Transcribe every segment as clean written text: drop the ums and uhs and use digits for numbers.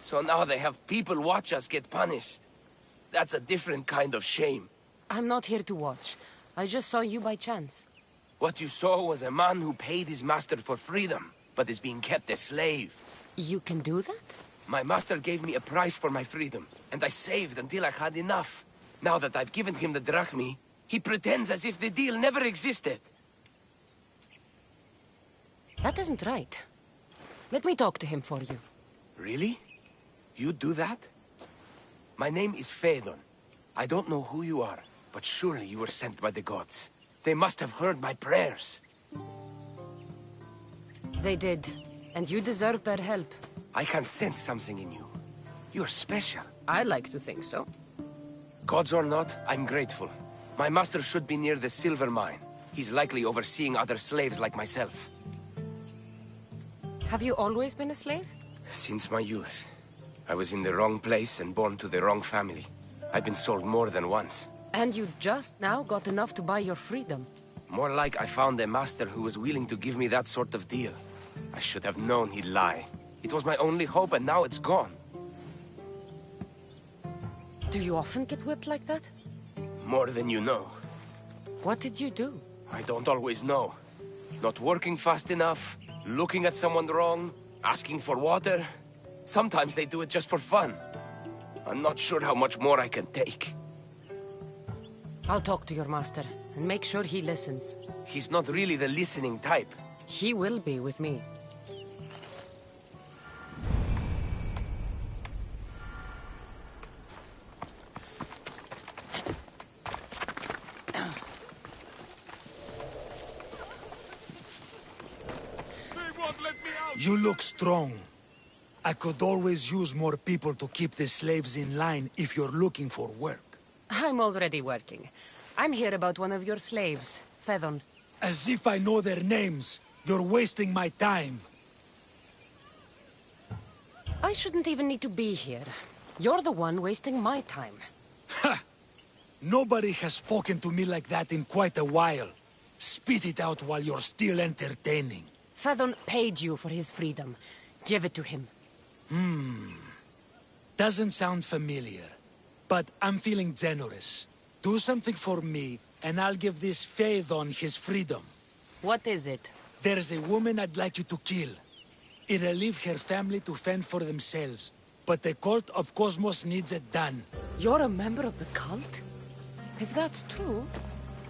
So now they have people watch us get punished. That's a different kind of shame. I'm not here to watch. I just saw you by chance. What you saw was a man who paid his master for freedom, but is being kept a slave. You can do that? My master gave me a price for my freedom, and I saved until I had enough. Now that I've given him the drachmi, he pretends as if the deal never existed. That isn't right. Let me talk to him for you. Really? You do that? My name is Phaedon. I don't know who you are, but surely you were sent by the gods. They must have heard my prayers. They did, and you deserve their help. I can sense something in you. You're special. I like to think so. Gods or not, I'm grateful. My master should be near the silver mine. He's likely overseeing other slaves like myself. Have you always been a slave? Since my youth. I was in the wrong place and born to the wrong family. I've been sold more than once. And you just now got enough to buy your freedom. More like I found a master who was willing to give me that sort of deal. I should have known he'd lie. It was my only hope, and now it's gone. Do you often get whipped like that? More than you know. What did you do? I don't always know. Not working fast enough, looking at someone wrong, asking for water. Sometimes they do it just for fun. I'm not sure how much more I can take. I'll talk to your master, and make sure he listens. He's not really the listening type. He will be with me. You look strong. I could always use more people to keep the slaves in line if you're looking for work. I'm already working. I'm here about one of your slaves, Phaedon. As if I know their names. You're wasting my time. I shouldn't even need to be here. You're the one wasting my time. Ha! Nobody has spoken to me like that in quite a while. Spit it out while you're still entertaining. Phaedon paid you for his freedom. Give it to him. Doesn't sound familiar. But I'm feeling generous. Do something for me, and I'll give this Phaedon his freedom. What is it? There's a woman I'd like you to kill. It'll leave her family to fend for themselves. But the cult of Cosmos needs it done. You're a member of the cult? If that's true,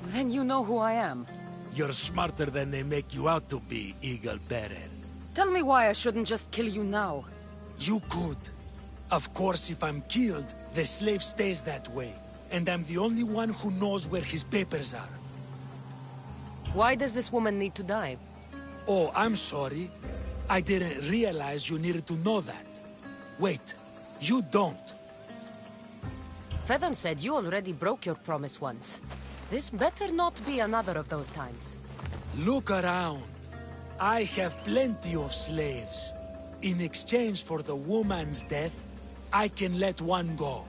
then you know who I am. You're smarter than they make you out to be, Eagle Bearer. Tell me why I shouldn't just kill you now. You could. Of course, if I'm killed, the slave stays that way. And I'm the only one who knows where his papers are. Why does this woman need to die? Oh, I'm sorry. I didn't realize you needed to know that. Wait, you don't. Phaedon said you already broke your promise once. This better not be another of those times. Look around. I have plenty of slaves. In exchange for the woman's death, I can let one go.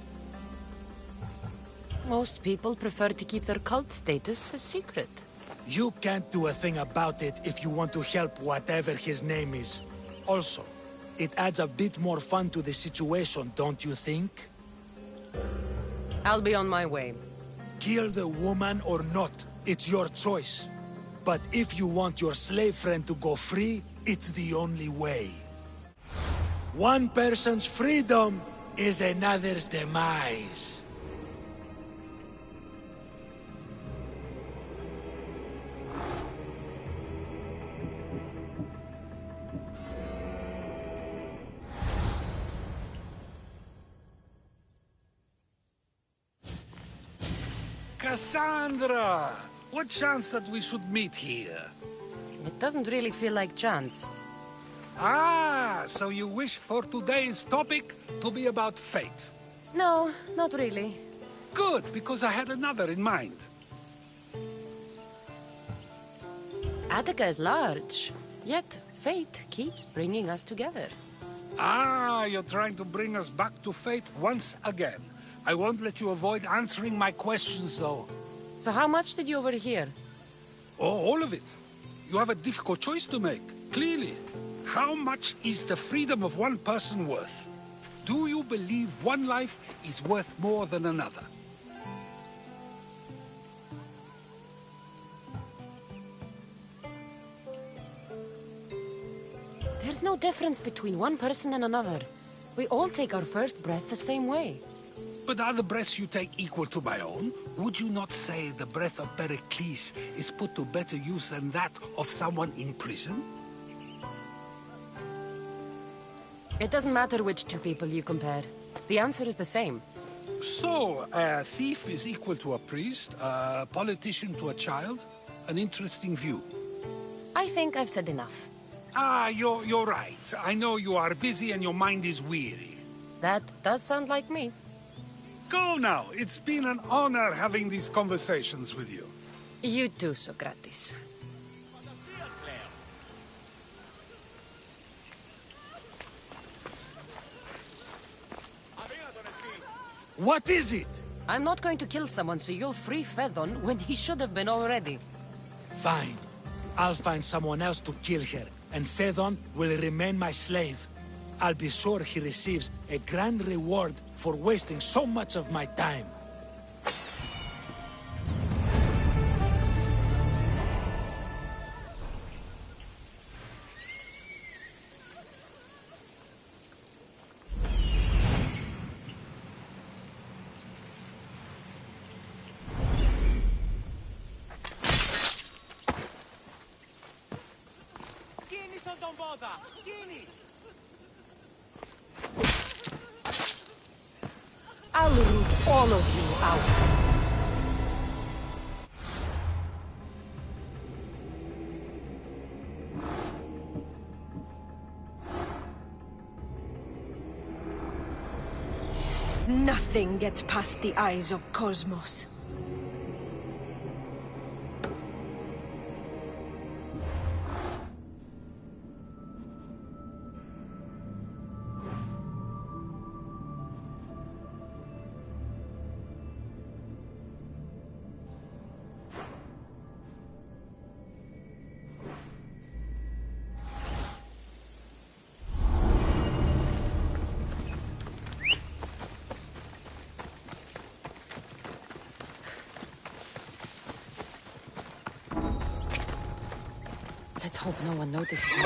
Most people prefer to keep their cult status a secret. You can't do a thing about it if you want to help whatever his name is. Also, it adds a bit more fun to the situation, don't you think? I'll be on my way. Kill the woman or not, it's your choice. But if you want your slave friend to go free, it's the only way. One person's freedom is another's demise. Cassandra! What chance that we should meet here? It doesn't really feel like chance. Ah, so you wish for today's topic to be about fate. No, not really. Good, because I had another in mind. Attica is large, yet fate keeps bringing us together. Ah, you're trying to bring us back to fate once again. I won't let you avoid answering my questions, though. So how much did you overhear? Oh, all of it. You have a difficult choice to make, clearly. How much is the freedom of one person worth? Do you believe one life is worth more than another? There's no difference between one person and another. We all take our first breath the same way. But are the breaths you take equal to my own? Would you not say the breath of Pericles is put to better use than that of someone in prison? It doesn't matter which two people you compare. The answer is the same. So, a thief is equal to a priest, a politician to a child? An interesting view. I think I've said enough. You're right. I know you are busy and your mind is weary. That does sound like me. Go now. It's been an honor having these conversations with you. You too, Socrates. What is it? I'm not going to kill someone so you'll free Phaethon when he should have been already. Fine. I'll find someone else to kill her, and Phaethon will remain my slave. I'll be sure he receives a grand reward for wasting so much of my time. I'll root all of you out. Nothing gets past the eyes of Cosmos. Let's hope no one notices me.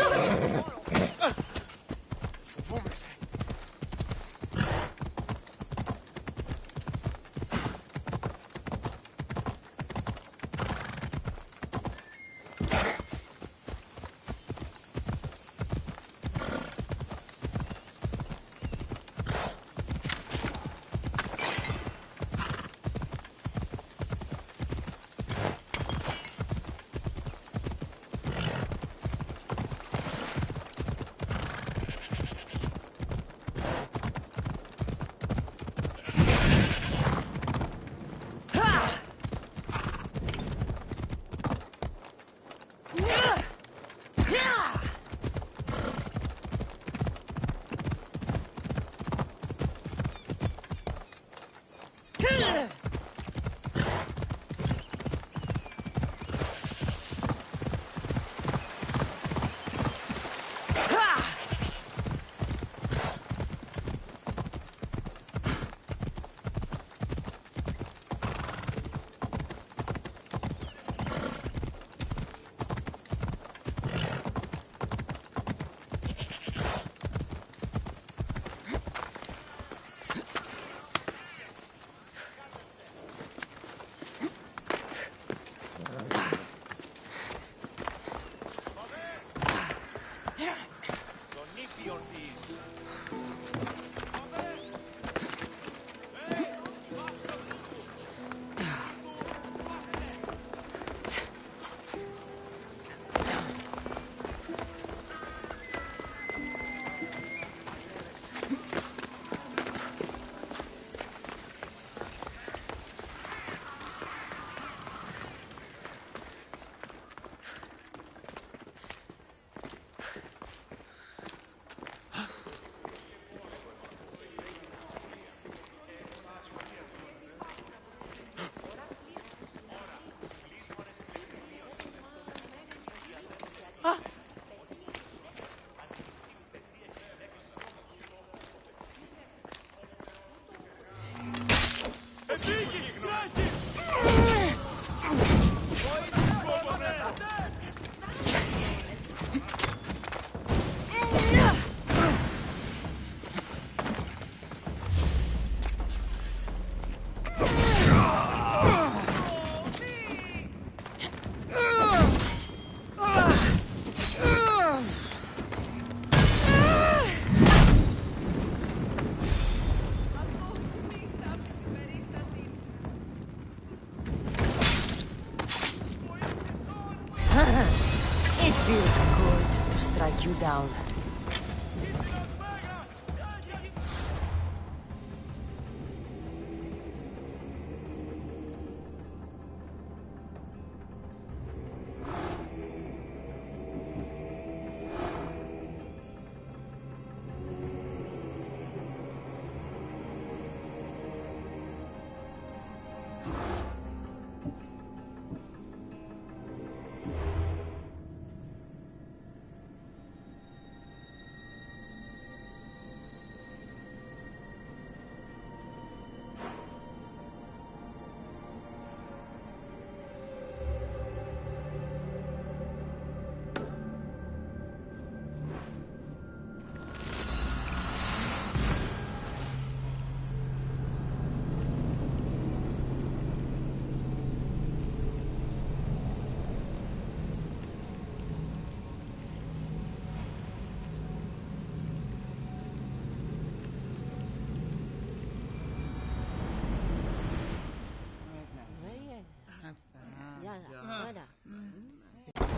It feels good to strike you down.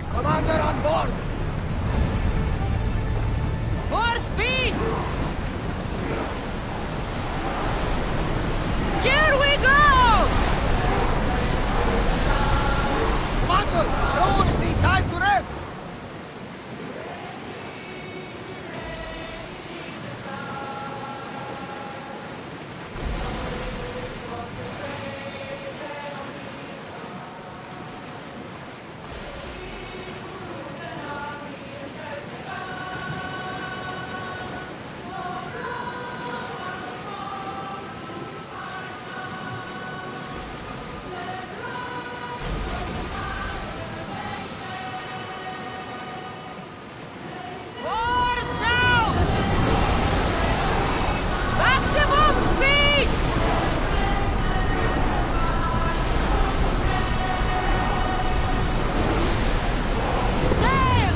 Commander on board! More speed! Here we go! Commander, roads need time to rest! Oars down! Maximum speed! Sail!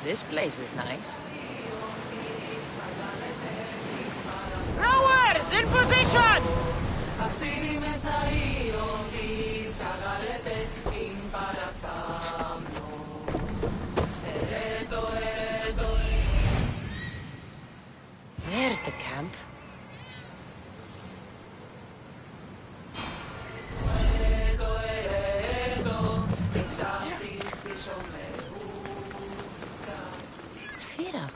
This place is nice. Rowers, in position! There's the camp. Fira.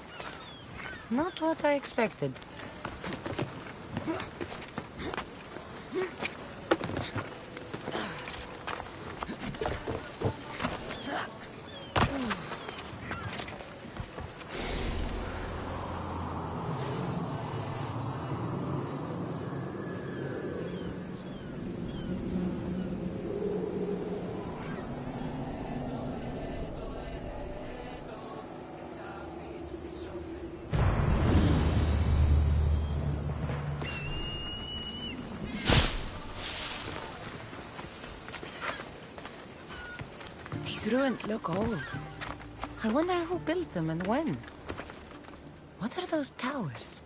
Not what I expected. These ruins look old. I wonder who built them and when. What are those towers?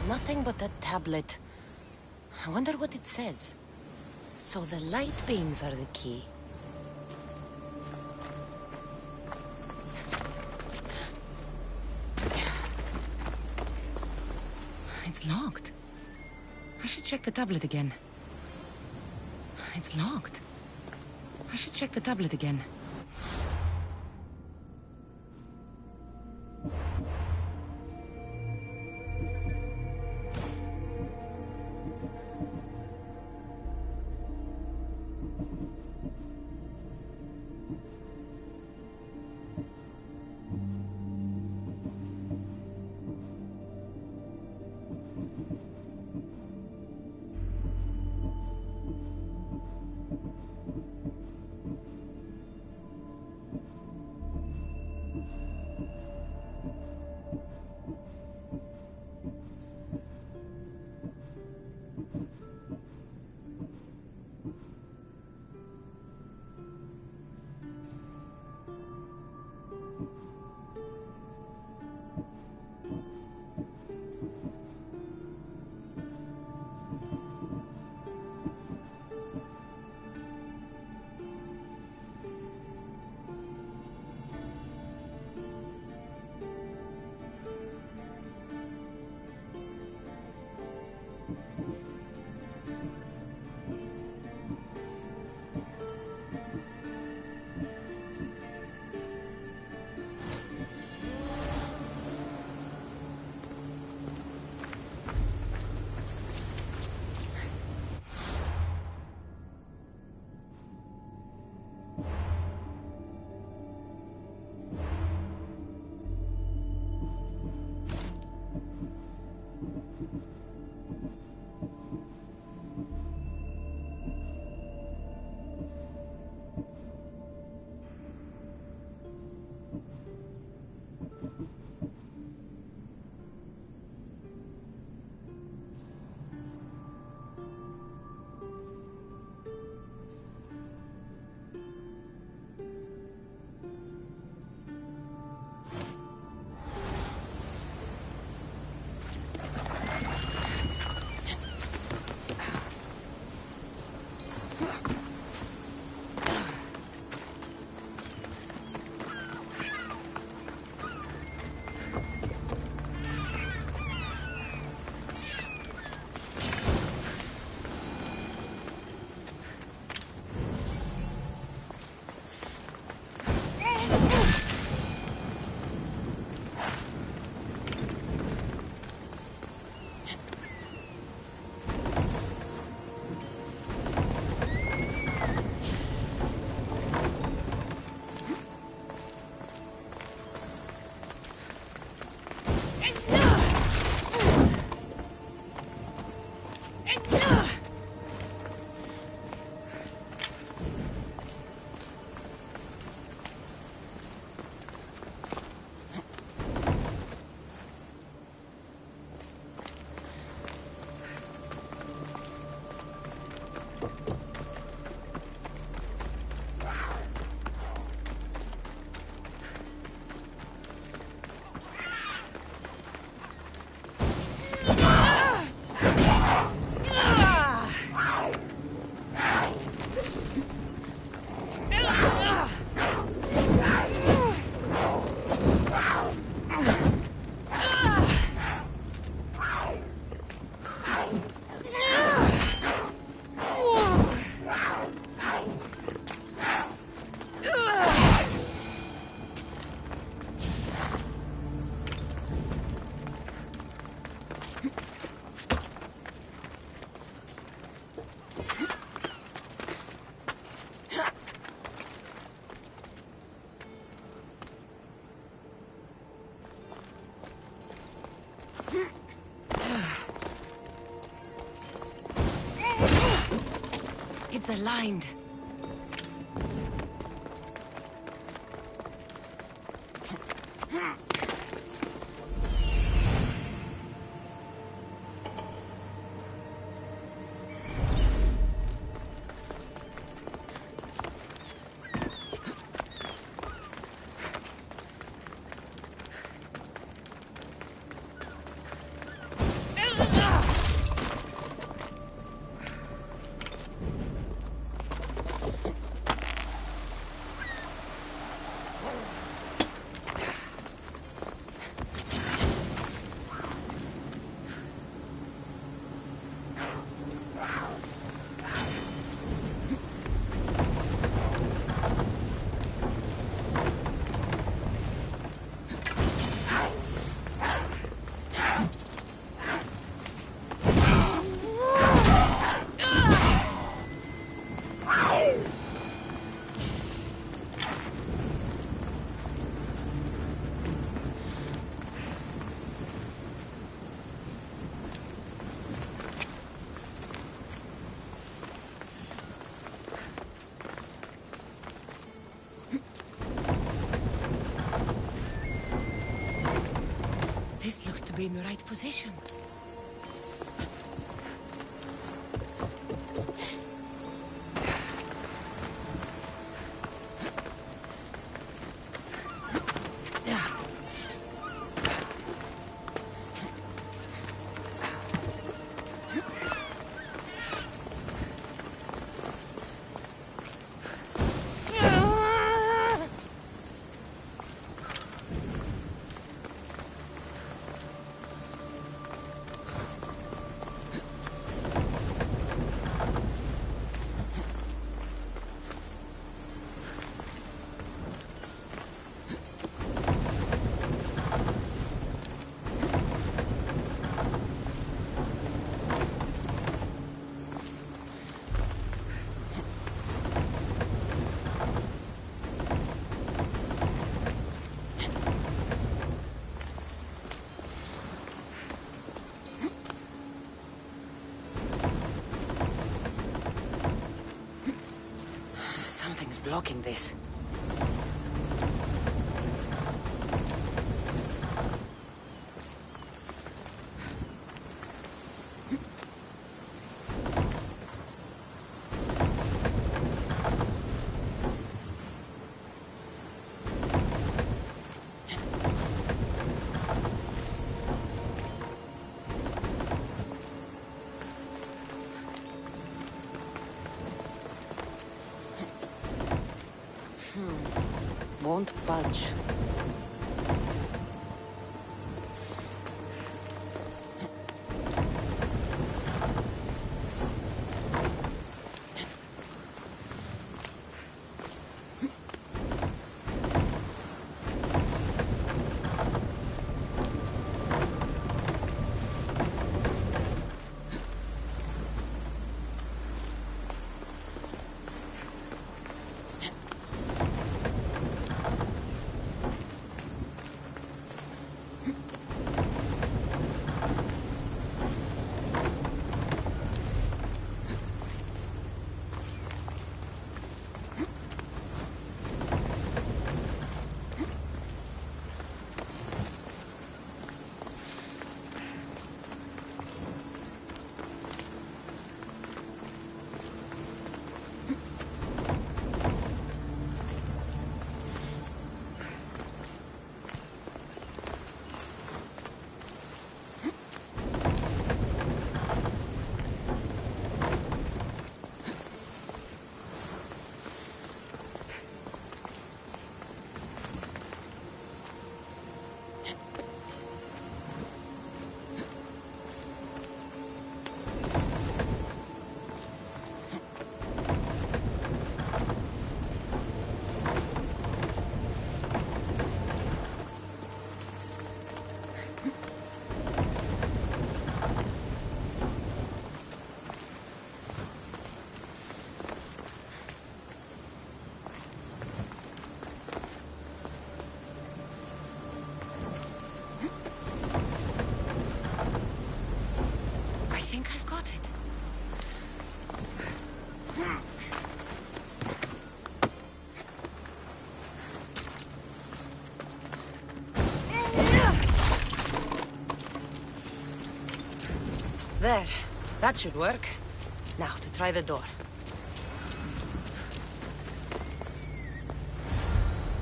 Nothing but a tablet. I wonder what it says. So the light beams are the key. It's locked. I should check the tablet again. It's locked. I should check the tablet again. It's aligned. This looks to be in the right position. Something's blocking this. Won't budge. There. That should work. Now, to try the door.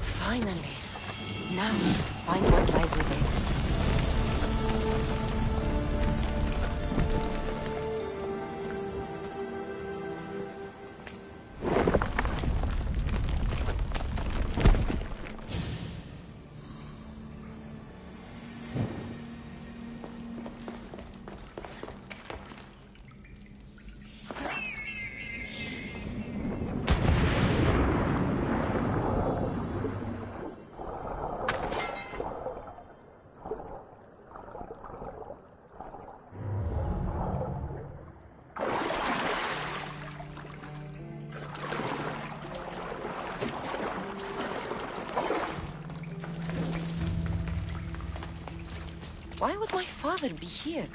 Finally. Now, to find what lies within. Why would my father be here?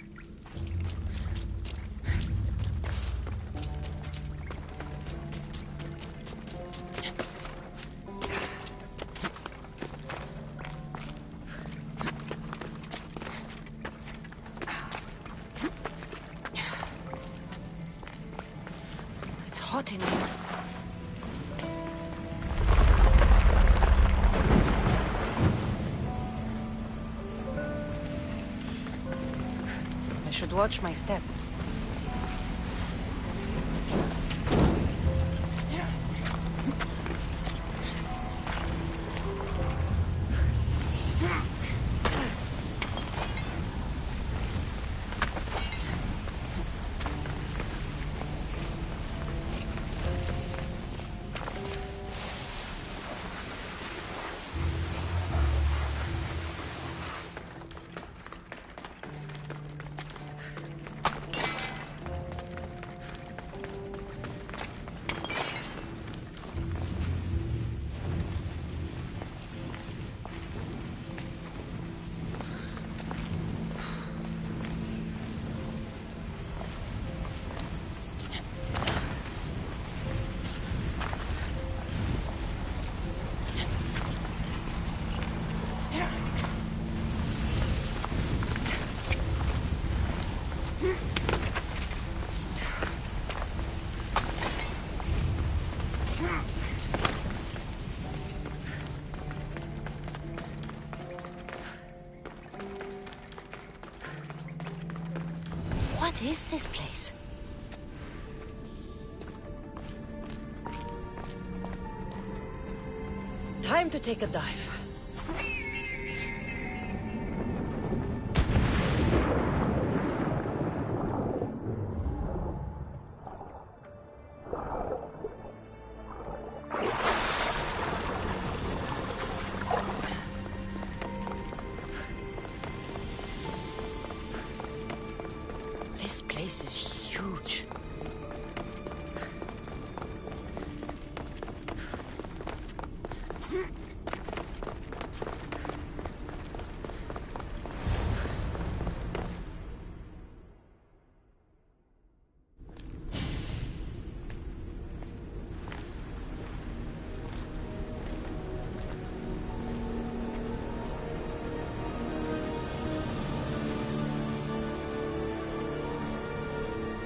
It's hot in here. I should watch my step. What is this place? Time to take a dive. This place is huge.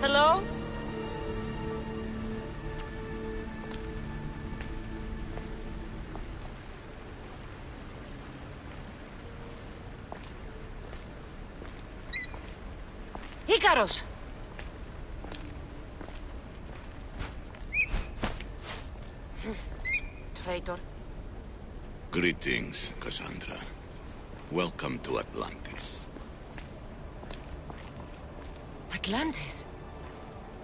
Hello? Icaros! Traitor. Greetings, Cassandra. Welcome to Atlantis. Atlantis?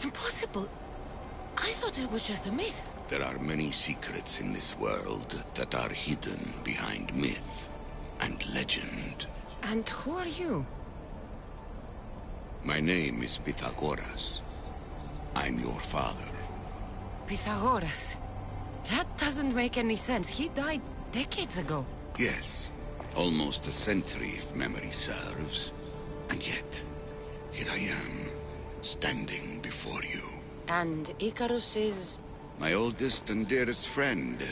Impossible. I thought it was just a myth. There are many secrets in this world that are hidden behind myth and legend. And who are you? My name is Pythagoras. I'm your father. Pythagoras? That doesn't make any sense. He died decades ago. Yes, almost a century if memory serves. And yet, here I am, standing before you. And Icarus is... My oldest and dearest friend.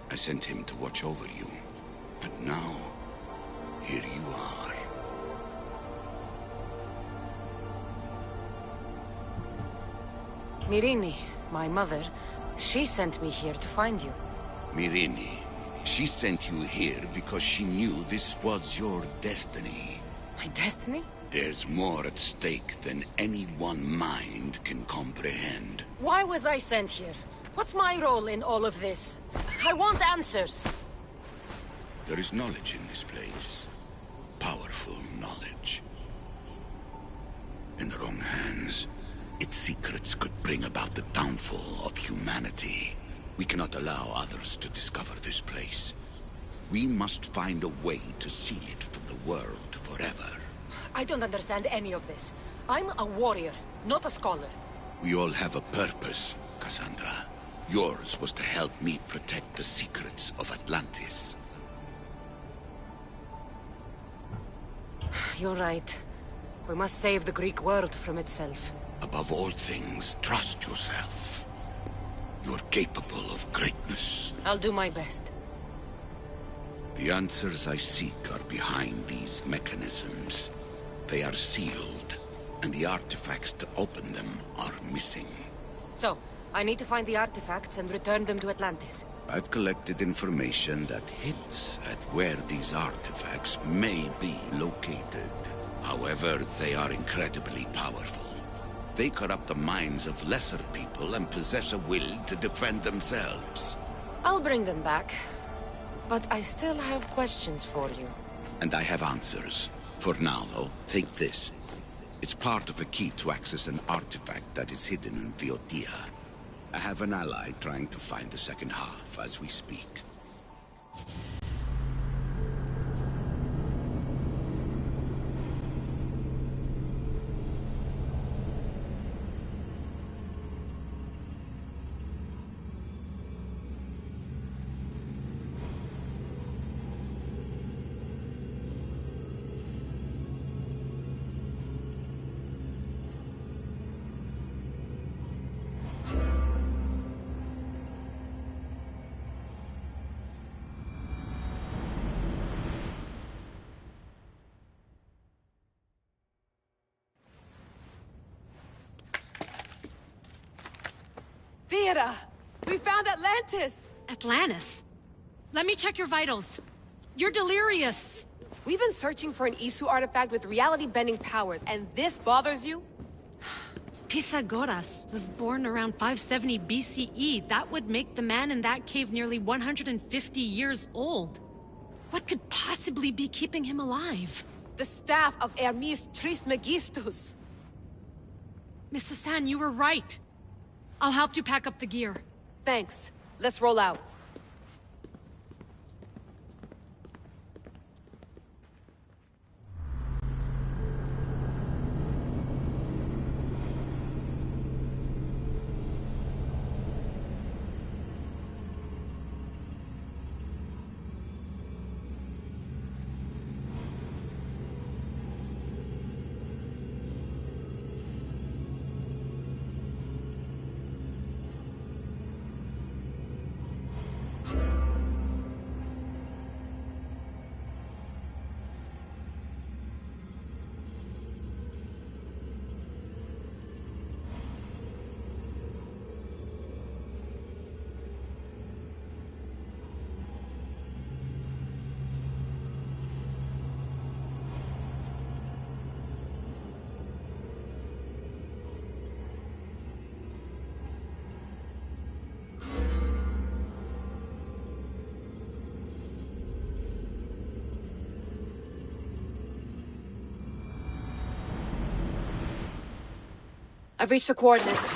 I sent him to watch over you. And now, here you are. Myrrine, my mother, she sent me here to find you. Myrrine, she sent you here because she knew this was your destiny. My destiny? There's more at stake than any one mind can comprehend. Why was I sent here? What's my role in all of this? I want answers. There is knowledge in this place. Powerful knowledge. In the wrong hands, its secrets could bring about the downfall of humanity. We cannot allow others to discover this place. We must find a way to seal it from the world forever. I don't understand any of this. I'm a warrior, not a scholar. We all have a purpose, Cassandra. Yours was to help me protect the secrets of Atlantis. You're right. We must save the Greek world from itself. Above all things, trust yourself. You're capable of greatness. I'll do my best. The answers I seek are behind these mechanisms. They are sealed, and the artifacts to open them are missing. So, I need to find the artifacts and return them to Atlantis. I've collected information that hints at where these artifacts may be located. However, they are incredibly powerful. They corrupt the minds of lesser people and possess a will to defend themselves. I'll bring them back. But I still have questions for you. And I have answers. For now, though, take this. It's part of a key to access an artifact that is hidden in Viotia. I have an ally trying to find the second half as we speak. Theata! We found Atlantis! Atlantis? Let me check your vitals. You're delirious. We've been searching for an Isu artifact with reality-bending powers, and this bothers you? Pythagoras was born around 570 BCE. That would make the man in that cave nearly 150 years old. What could possibly be keeping him alive? The staff of Hermes Trismegistus. Mrs. San, you were right. I'll help you pack up the gear. Thanks. Let's roll out. I've reached the coordinates.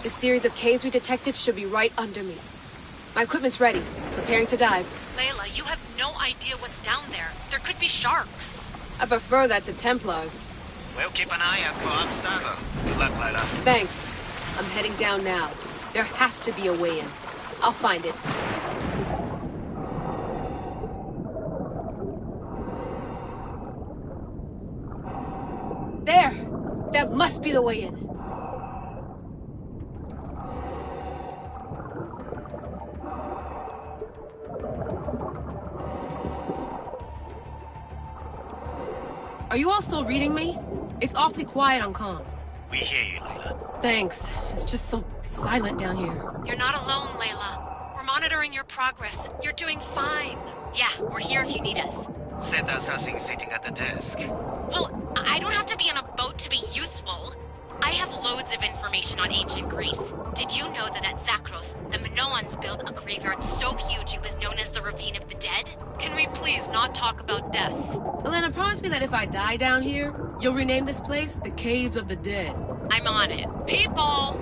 The series of caves we detected should be right under me. My equipment's ready. Preparing to dive. Layla, you have no idea what's down there. There could be sharks. I prefer that to Templars. We'll keep an eye out for Abstergo. Good luck, Layla. Thanks. I'm heading down now. There has to be a way in. I'll find it. There! That must be the way in. Are you all still reading me? It's awfully quiet on comms. We hear you, Layla. Thanks. It's just so silent down here. You're not alone, Layla. We're monitoring your progress. You're doing fine. Yeah, we're here if you need us. Said there's nothing sitting at the desk. Well, I don't have to be on a boat to be useful. I have loads of information on ancient Greece. Did you know that at Zakros, the Minoans built a graveyard so huge it was known as the Ravine of the Dead? Can we please not talk about death? Elena, promise me that if I die down here, you'll rename this place the Caves of the Dead. I'm on it. People!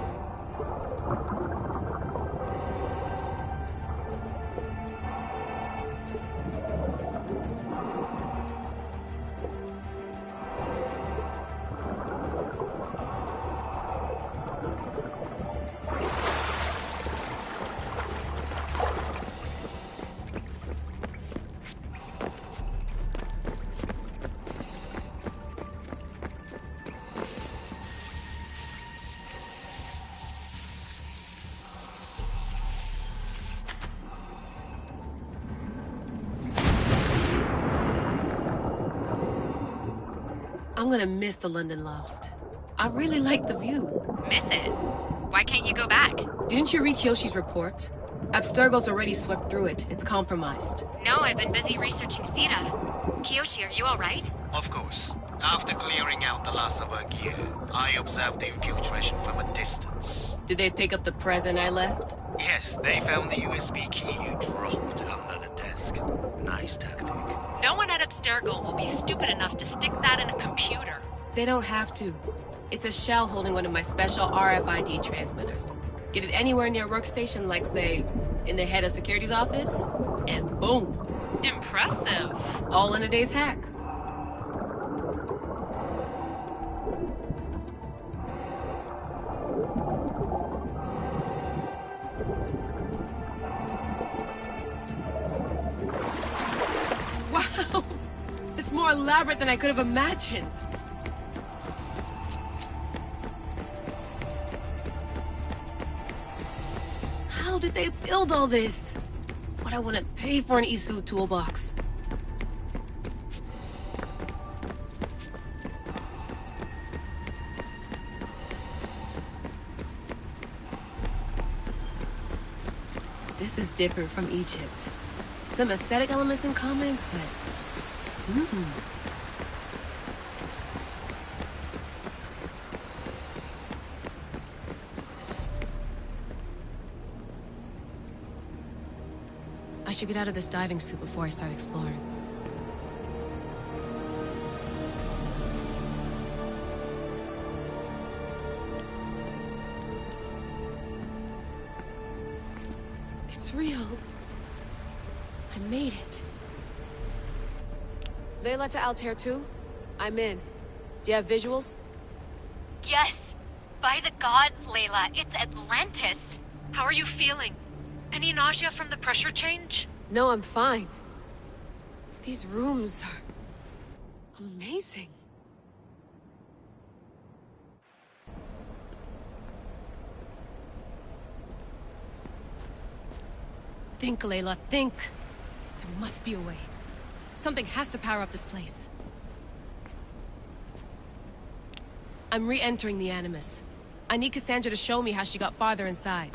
I'm gonna miss the London loft. I really like the view. Miss it? Why can't you go back? Didn't you read Kyoshi's report? Abstergo's already swept through it. It's compromised. No, I've been busy researching Theta. Kiyoshi, are you alright? Of course. After clearing out the last of our gear, I observed the infiltration from a distance. Did they pick up the present I left? Yes, they found the USB key you dropped under the desk. Nice tactic. No one at Abstergo will be stupid enough to stick that in a computer. They don't have to. It's a shell holding one of my special RFID transmitters. Get it anywhere near a workstation, like, say, in the head of security's office, and boom! Impressive. All in a day's hack. Wow! It's more elaborate than I could have imagined. How did they build all this? But I wouldn't pay for an Isu toolbox. This is different from Egypt. Some aesthetic elements in common, but... I should get out of this diving suit before I start exploring. It's real. I made it. Layla to Altair 2? I'm in. Do you have visuals? Yes! By the gods, Layla, it's Atlantis! How are you feeling? Any nausea from the pressure change? No, I'm fine. These rooms are amazing. Think, Layla, think. There must be a way. Something has to power up this place. I'm re-entering the Animus. I need Cassandra to show me how she got farther inside.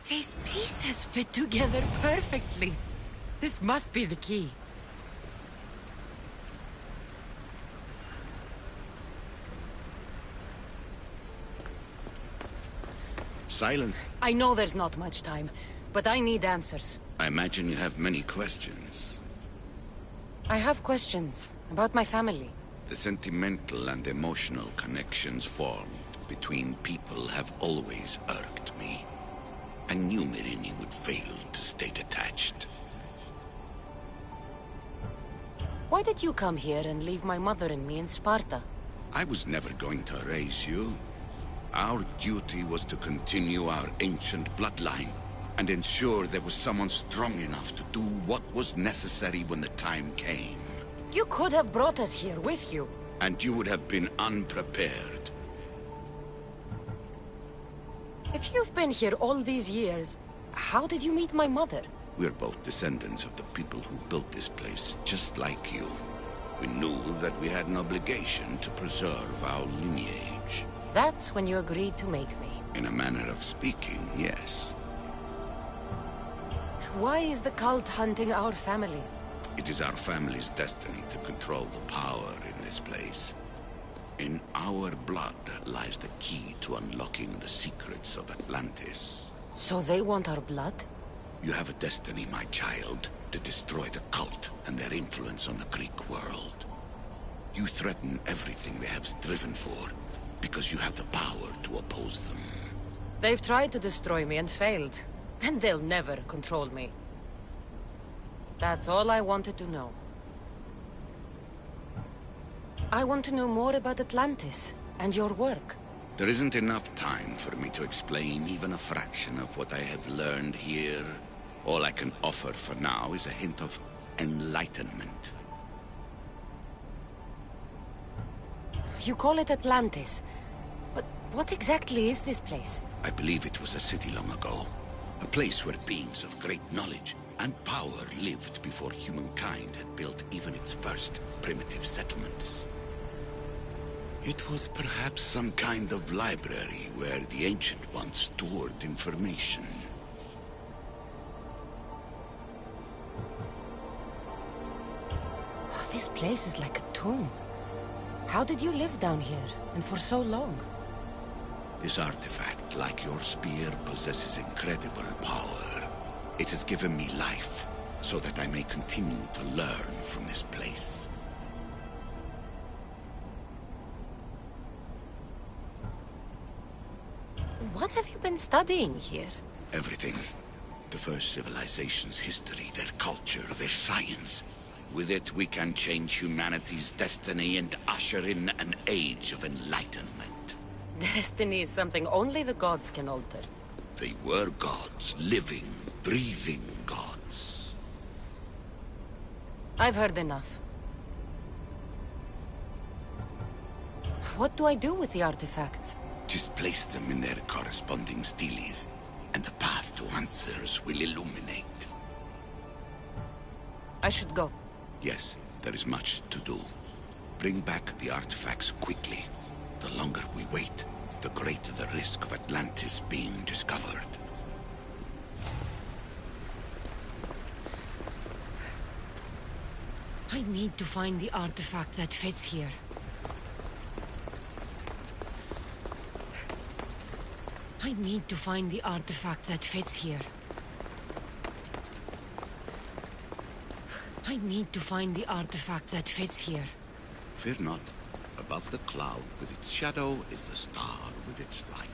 These pieces fit together perfectly. This must be the key. Silent. I know there's not much time, but I need answers. I imagine you have many questions. I have questions about my family. The sentimental and emotional connections formed between people have always irked me. I knew Myrini would fail to stay detached. Why did you come here and leave my mother and me in Sparta? I was never going to raise you. Our duty was to continue our ancient bloodline and ensure there was someone strong enough to do what was necessary when the time came. You could have brought us here with you. And you would have been unprepared. If you've been here all these years, how did you meet my mother? We're both descendants of the people who built this place, just like you. We knew that we had an obligation to preserve our lineage. That's when you agreed to make me. In a manner of speaking, yes. Why is the cult hunting our family? It is our family's destiny to control the power in this place. In our blood lies the key to unlocking the secrets of Atlantis. So they want our blood? You have a destiny, my child, to destroy the cult and their influence on the Greek world. You threaten everything they have striven for, because you have the power to oppose them. They've tried to destroy me and failed, and they'll never control me. That's all I wanted to know. I want to know more about Atlantis and your work. There isn't enough time for me to explain even a fraction of what I have learned here. All I can offer for now is a hint of enlightenment. You call it Atlantis, but what exactly is this place? I believe it was a city long ago. A place where beings of great knowledge and power lived before humankind had built even its first primitive settlements. It was perhaps some kind of library where the Ancient Ones stored information. Oh, this place is like a tomb. How did you live down here, and for so long? This artifact, like your spear, possesses incredible power. It has given me life, so that I may continue to learn from this place. What have you been studying here? Everything. The first civilization's history, their culture, their science. With it, we can change humanity's destiny and usher in an age of enlightenment. Destiny is something only the gods can alter. They were gods, living, breathing gods. I've heard enough. What do I do with the artifacts? Just place them in their corresponding steles, and the path to answers will illuminate. I should go. Yes, there is much to do. Bring back the artifacts quickly. The longer we wait, the greater the risk of Atlantis being discovered. I need to find the artifact that fits here. I need to find the artifact that fits here. I need to find the artifact that fits here. Fear not. Above the cloud with its shadow is the star with its light.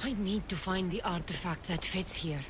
I need to find the artifact that fits here.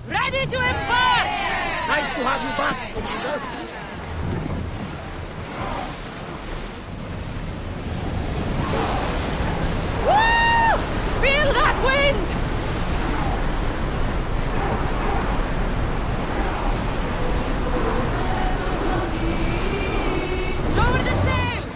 Ready to embark! Nice to have you back, Commander. Woo! Feel that wind! Lower the sails!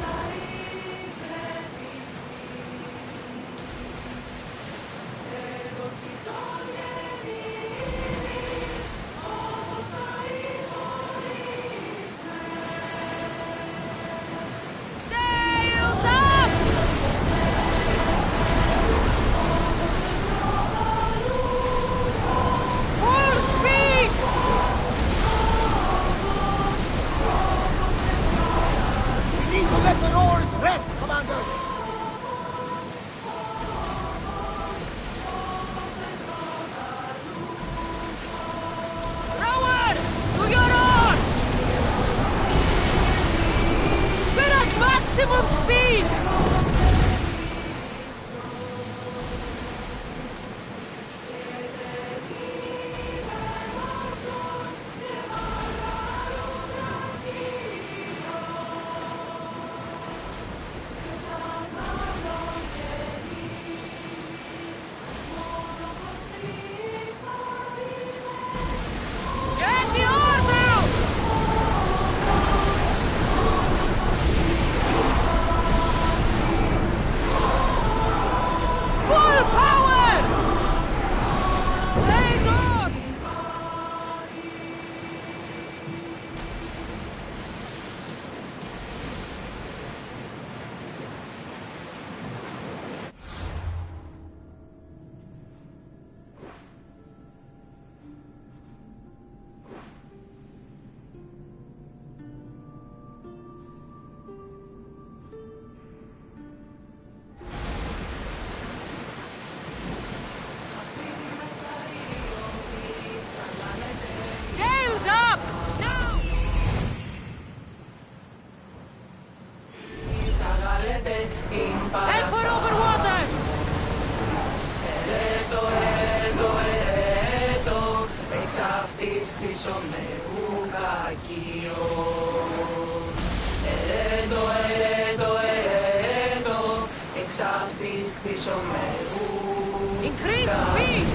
Increase speed!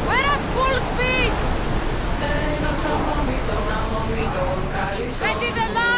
We're at full speed! Ready the line!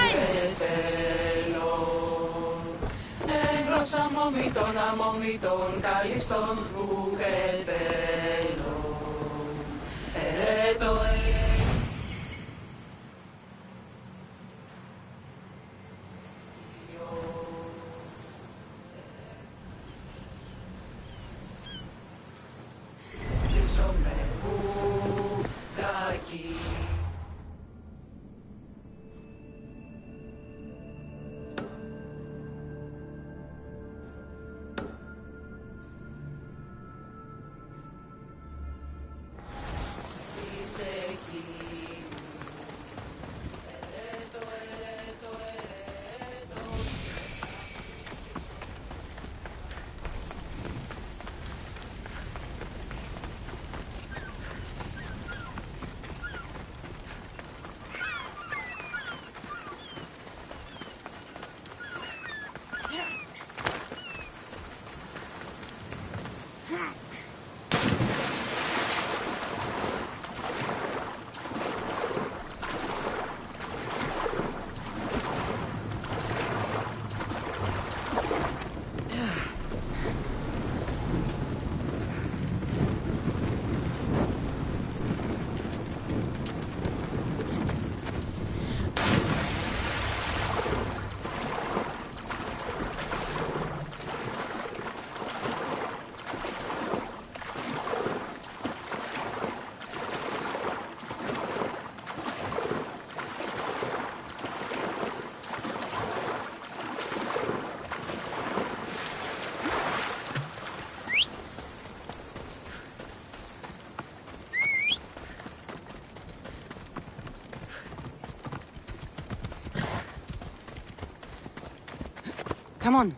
Come on.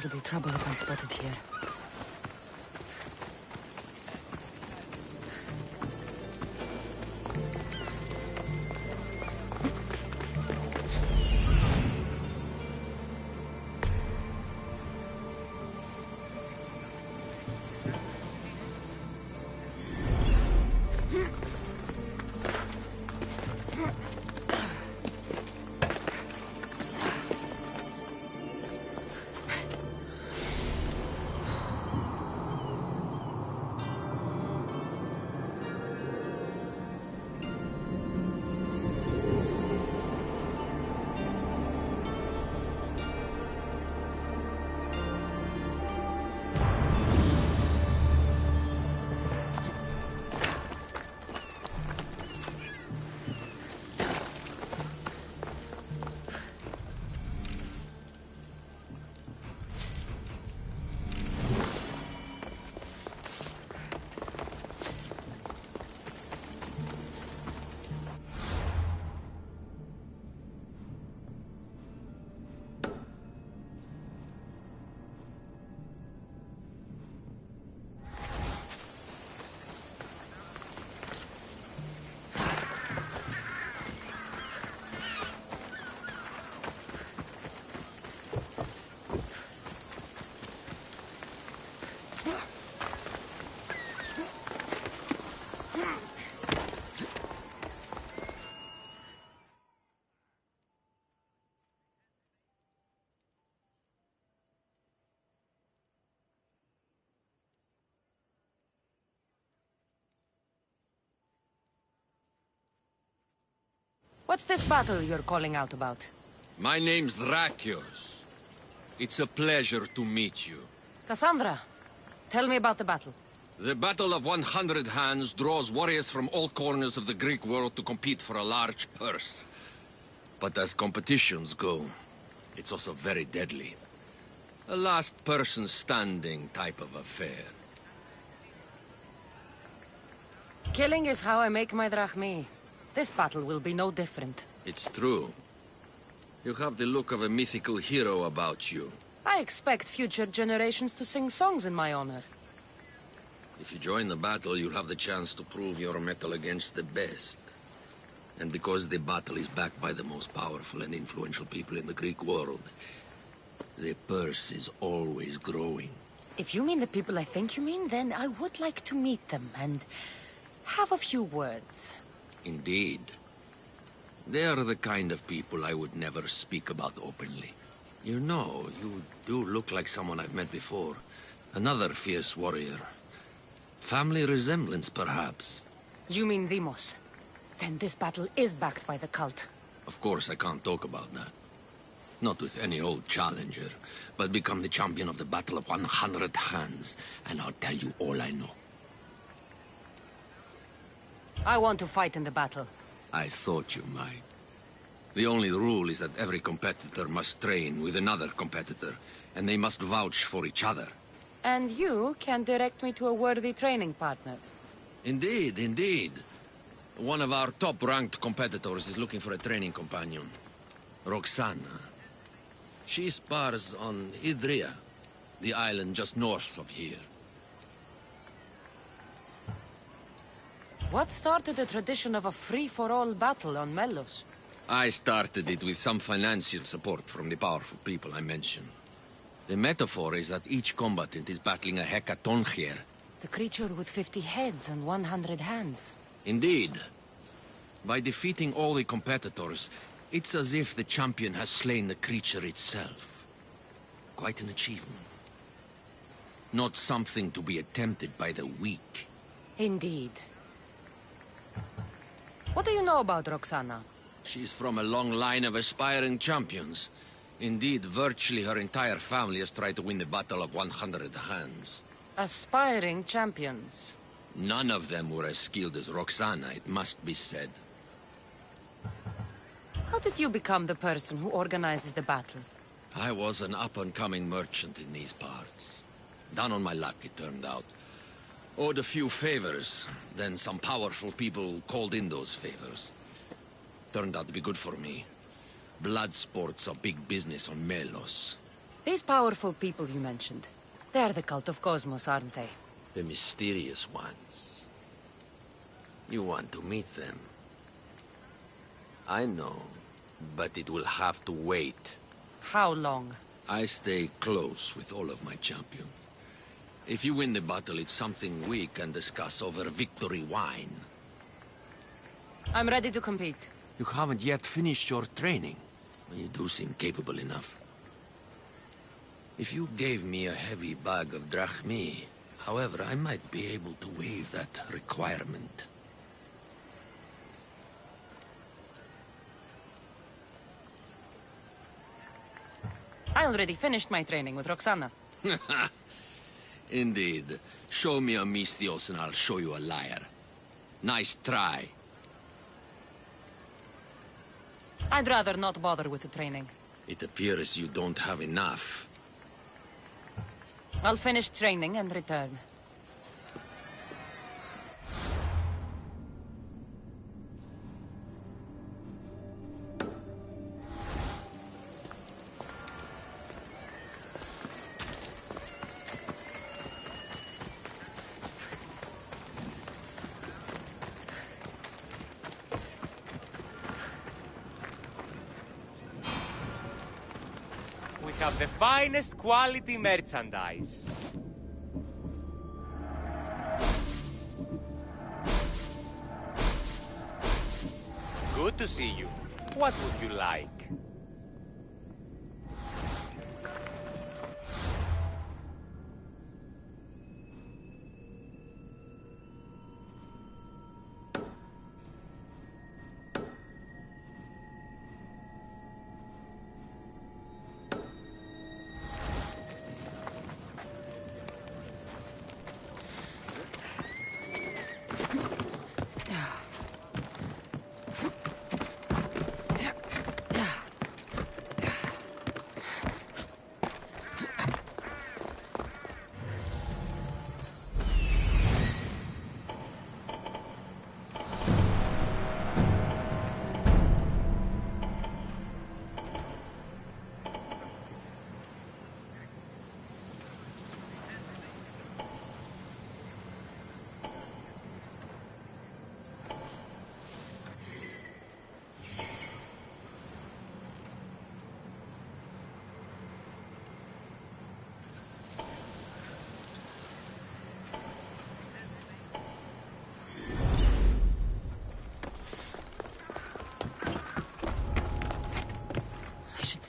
It'll be trouble if I'm spotted here. What's this battle you're calling out about? My name's Drakios. It's a pleasure to meet you. Cassandra, tell me about the battle. The Battle of 100 Hands draws warriors from all corners of the Greek world to compete for a large purse. But as competitions go, it's also very deadly. A last person standing type of affair. Killing is how I make my drachmi. This battle will be no different. It's true. You have the look of a mythical hero about you. I expect future generations to sing songs in my honor. If you join the battle, you'll have the chance to prove your mettle against the best. And because the battle is backed by the most powerful and influential people in the Greek world, the purse is always growing. If you mean the people I think you mean, then I would like to meet them and have a few words. Indeed. They are the kind of people I would never speak about openly. You know, you do look like someone I've met before. Another fierce warrior. Family resemblance, perhaps. You mean Demos? Then this battle is backed by the cult. Of course, I can't talk about that. Not with any old challenger, but become the champion of the Battle of 100 Hands, and I'll tell you all I know. I want to fight in the battle. I thought you might. The only rule is that every competitor must train with another competitor, and they must vouch for each other. And you can direct me to a worthy training partner. Indeed, indeed. One of our top-ranked competitors is looking for a training companion. Roxana. She spars on Idria, the island just north of here. What started the tradition of a free-for-all battle on Melos? I started it with some financial support from the powerful people I mentioned. The metaphor is that each combatant is battling a hecatoncheir. The creature with 50 heads and 100 hands. Indeed. By defeating all the competitors, it's as if the champion has slain the creature itself. Quite an achievement. Not something to be attempted by the weak. Indeed. What do you know about Roxana? She's from a long line of aspiring champions. Indeed, virtually her entire family has tried to win the Battle of 100 Hands. Aspiring champions. None of them were as skilled as Roxana, it must be said. How did you become the person who organizes the battle? I was an up-and-coming merchant in these parts. Down on my luck, it turned out. Owed a few favors, then some powerful people called in those favors. Turned out to be good for me. Blood sports are big business on Melos. These powerful people you mentioned, they're the cult of Cosmos, aren't they? The mysterious ones. You want to meet them? I know, but it will have to wait. How long? I stay close with all of my champions. If you win the battle, it's something we can discuss over victory wine. I'm ready to compete. You haven't yet finished your training. You do seem capable enough. If you gave me a heavy bag of drachmi, however, I might be able to waive that requirement. I already finished my training with Roxana. Indeed. Show me a Mystios and I'll show you a liar. Nice try. I'd rather not bother with the training. It appears you don't have enough. I'll finish training and return. We have the finest quality merchandise. Good to see you. What would you like?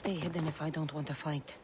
stay hidden if I don't want to fight.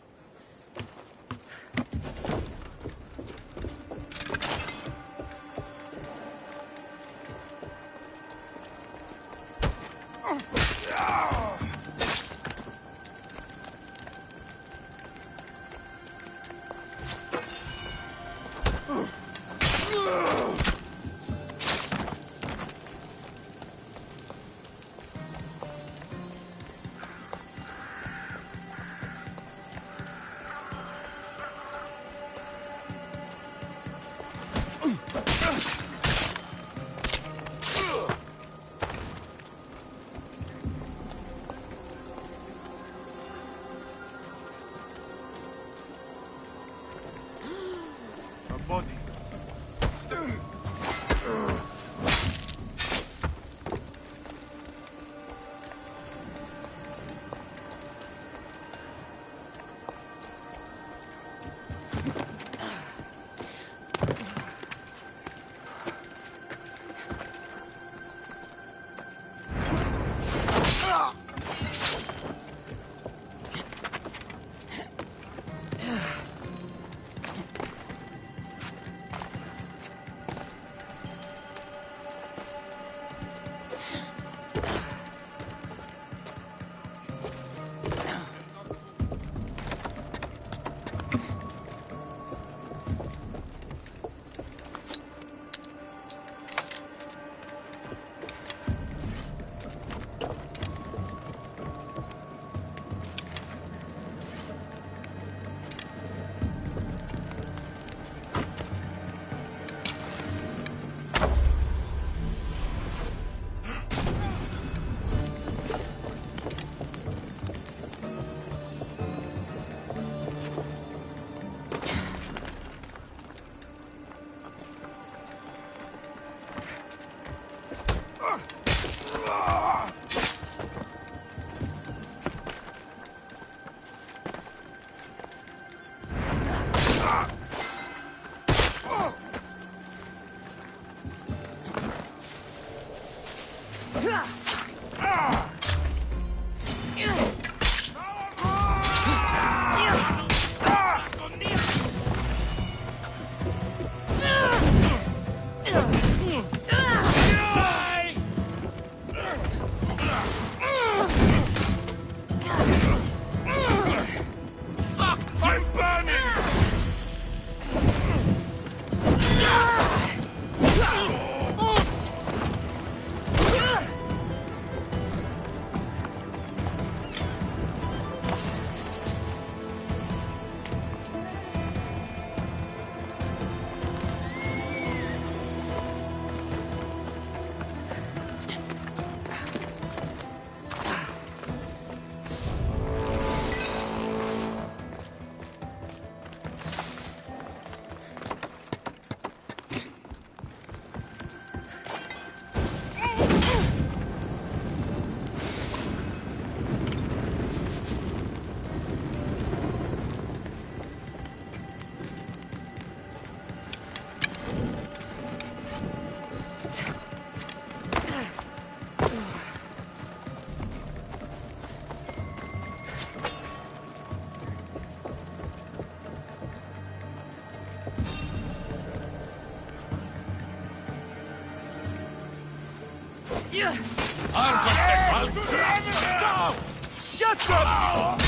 Stop! Shut up!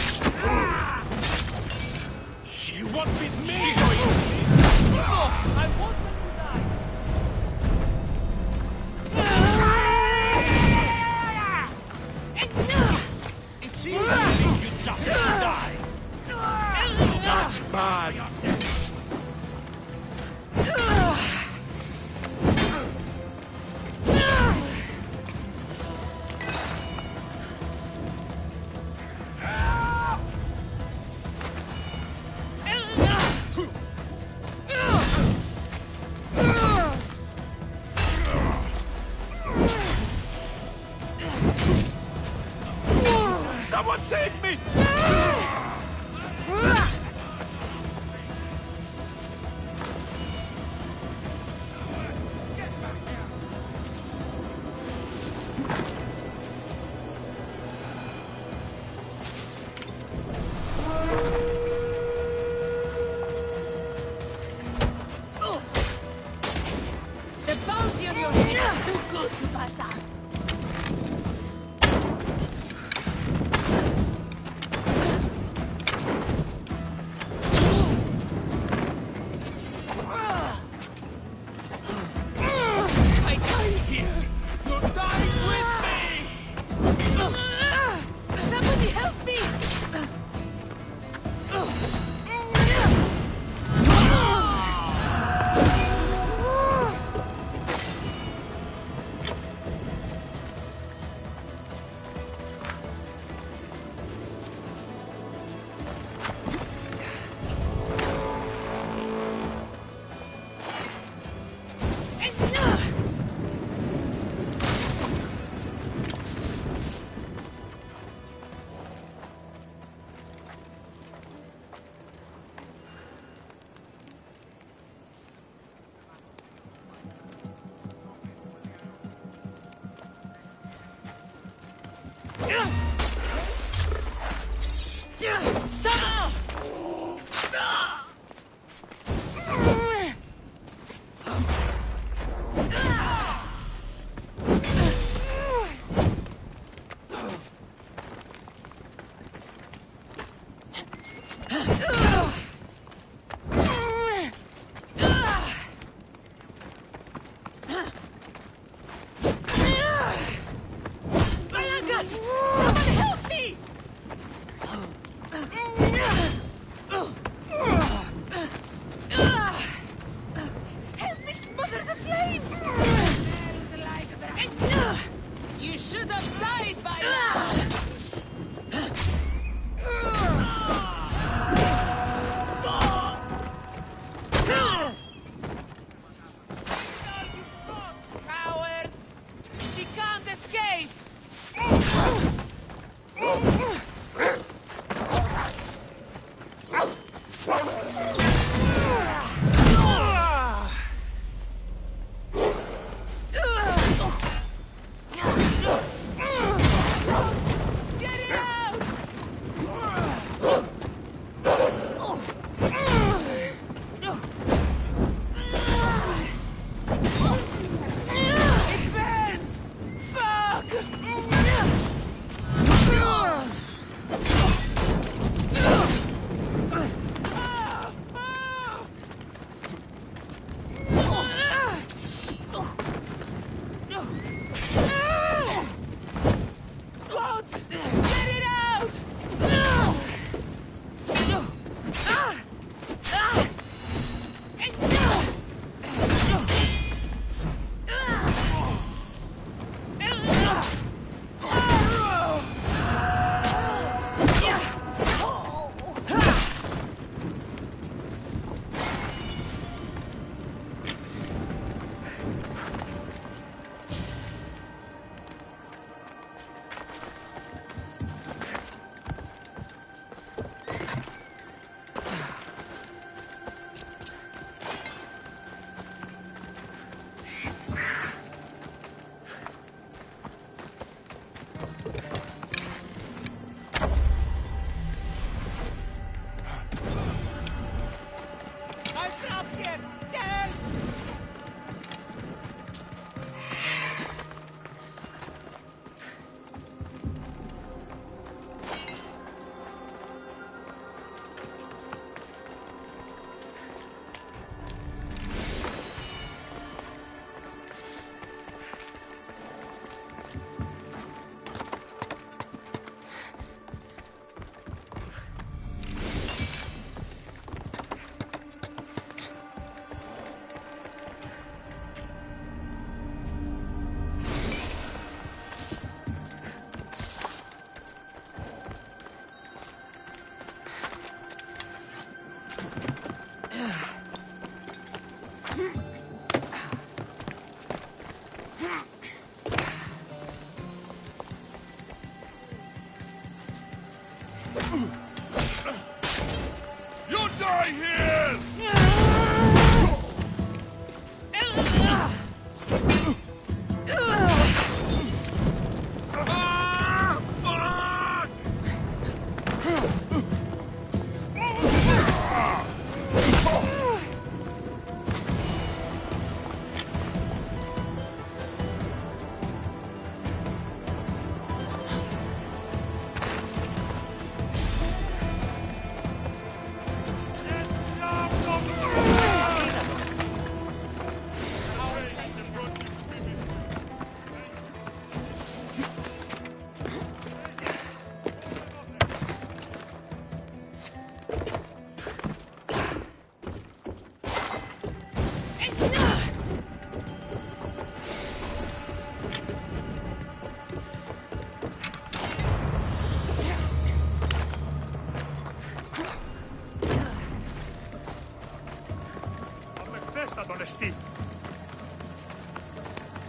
She won't beat me! She's no! I won't let you die! It's easy if you just die! That's bad! Someone save me!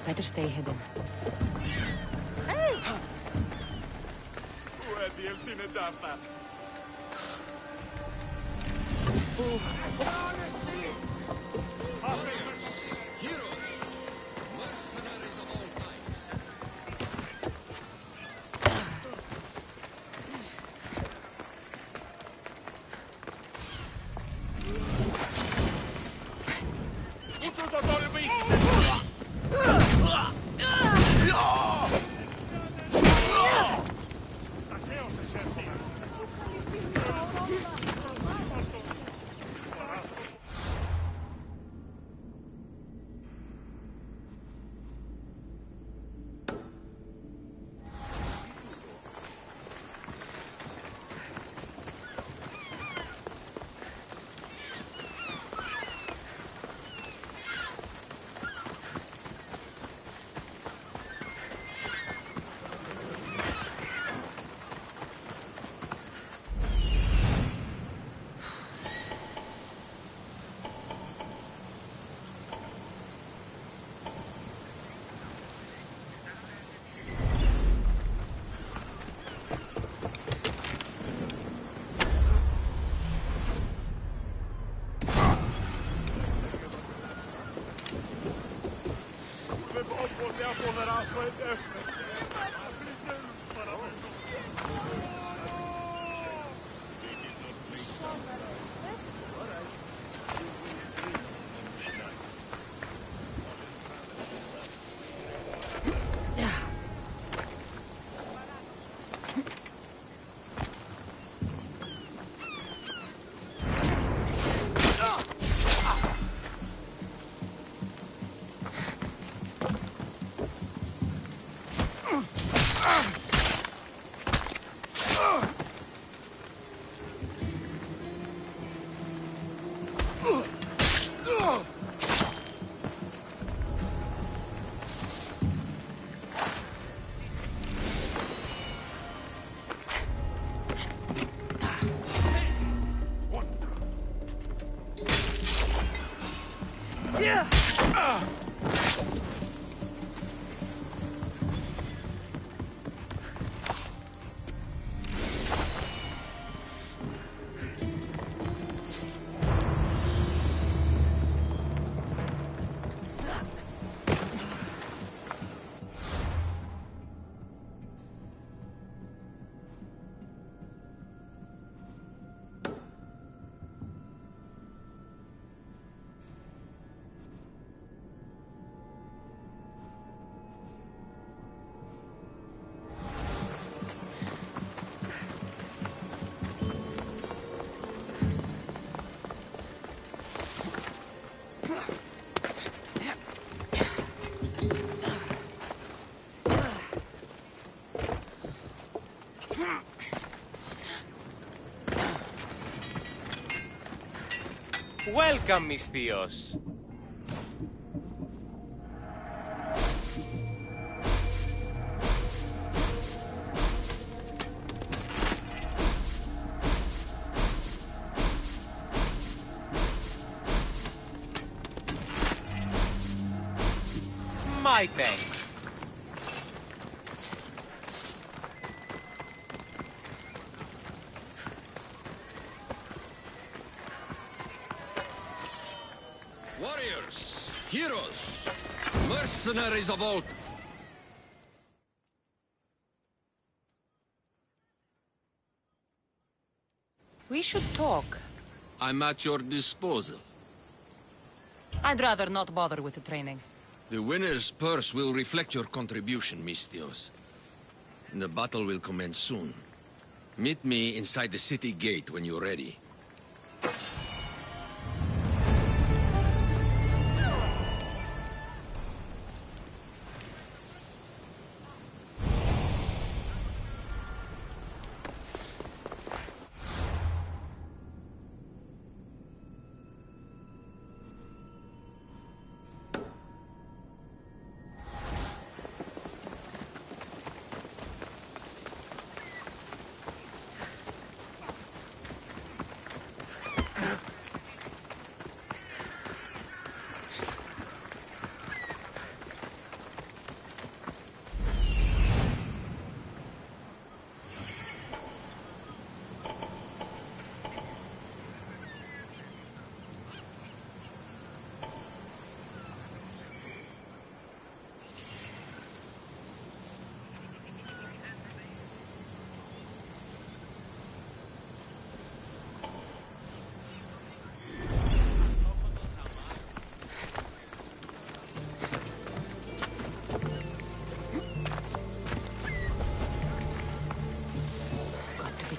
Better stay hidden. Welcome, mis tíos. My thanks. Warriors, heroes, mercenaries of old. We should talk. I'm at your disposal. I'd rather not bother with the training. The winner's purse will reflect your contribution, Mistios. The battle will commence soon. Meet me inside the city gate when you're ready.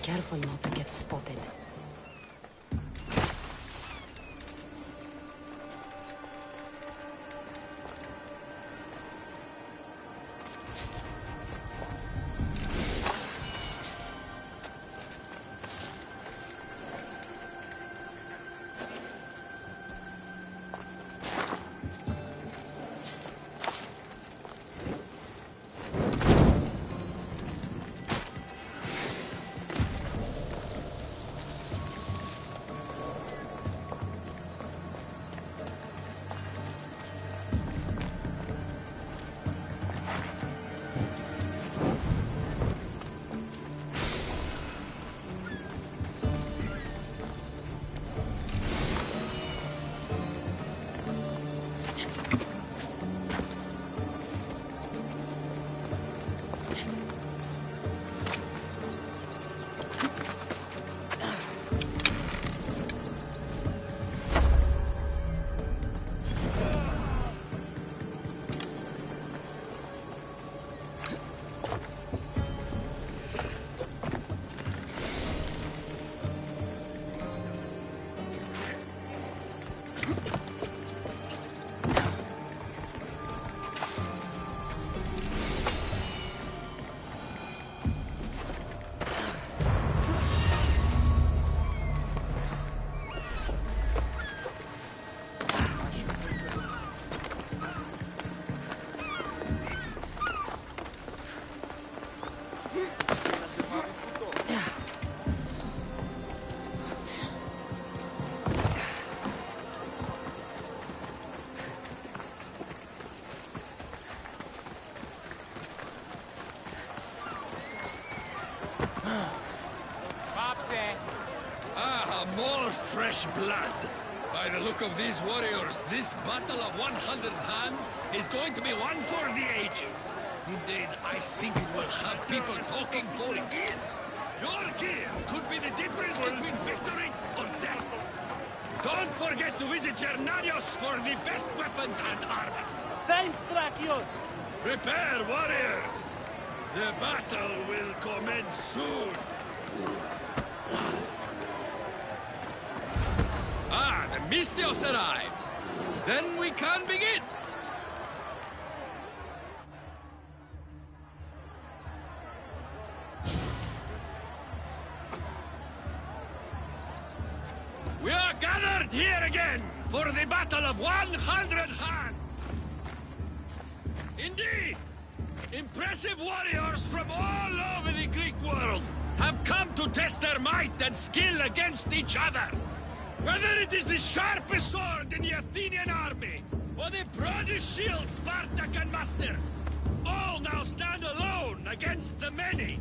Careful not to get spotted. More fresh blood. By the look of these warriors, this battle of 100 hands is going to be one for the ages. Indeed, I think it will have people talking for years. Your gear could be the difference between victory or death. Don't forget to visit Gernarios for the best weapons and armor. Thanks, Drakios! Prepare, warriors! The battle will commence soon. Ah, the Mistios arrives. Then we can begin. We are gathered gathered here again for the Battle of 100 Han! Indeed! Impressive warriors from all over the Greek world have come to test their might and skill against each other. Whether it is the sharpest sword in the Athenian army, or the broadest shield Sparta can muster, all now stand alone against the many.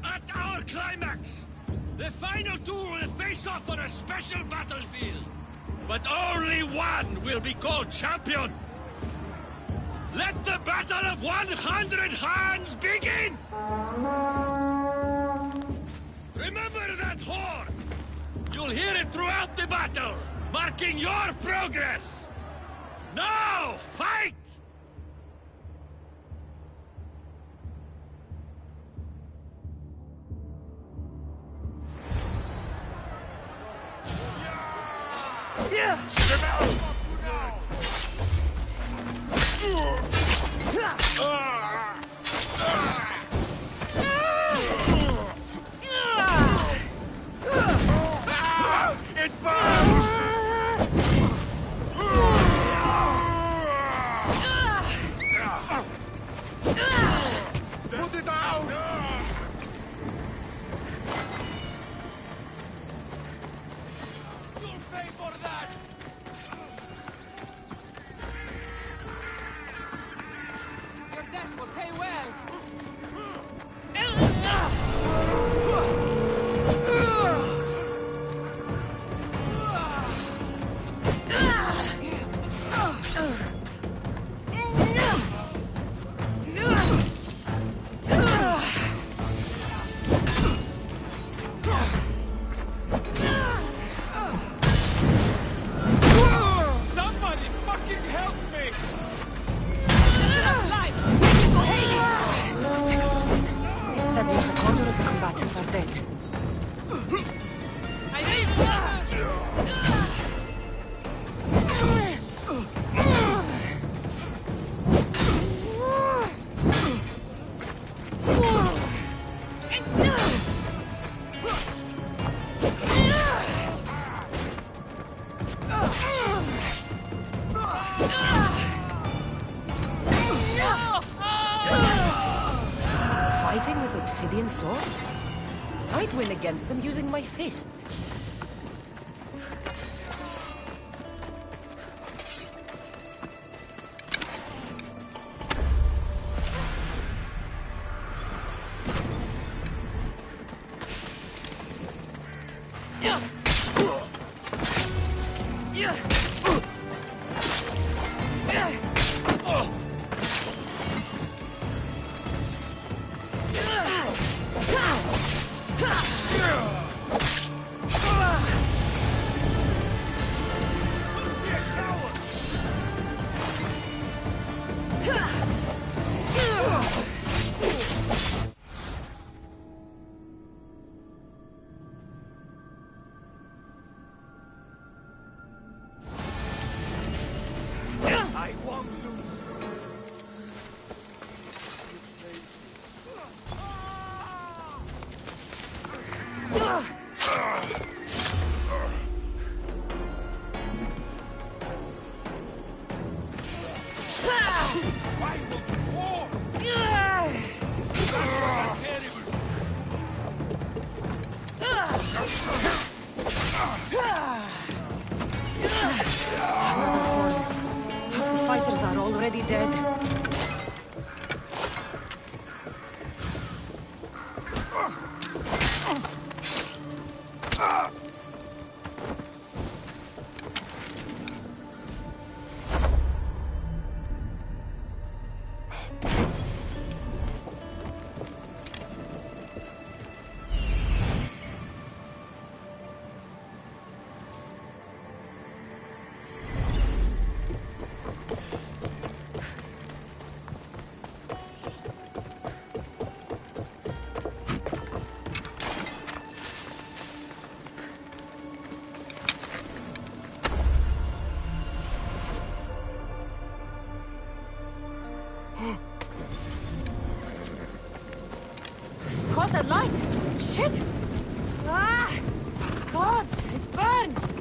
At our climax, the final two will face off on a special battlefield. But only one will be called champion. Let the battle of 100 Hans begin! Remember that horn! You'll hear it throughout the battle, marking your progress! Now, fight! Yeah! It burns! Put it out! You'll pay for that! Your death will pay well! Somebody fucking help me! Listen up, life! Waiting for Hades! That means a quarter of the combatants are dead. I need Fighting with obsidian swords? I'd win against them using my fists. I won't lose. Half the fighters are already dead. Caught that light! Shit! Ah! Gods, it burns!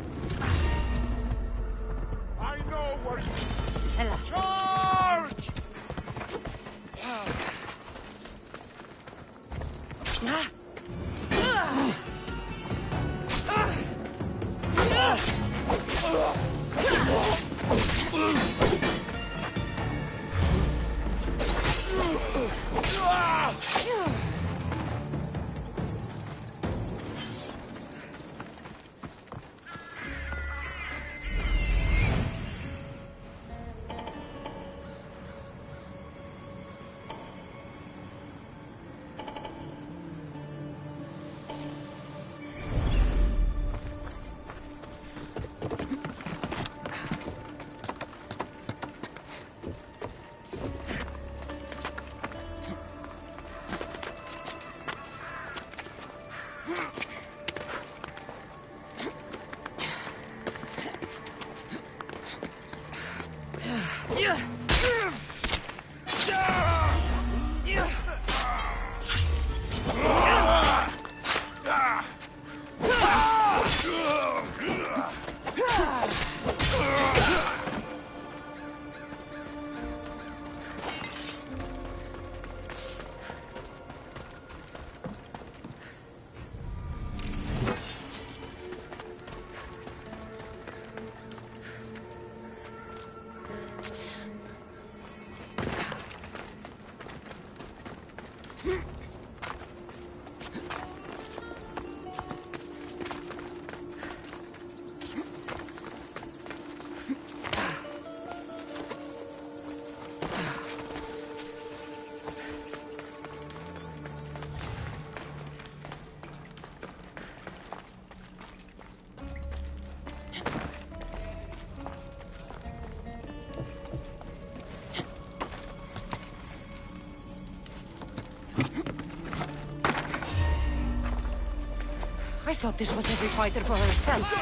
thought this was every fighter for herself.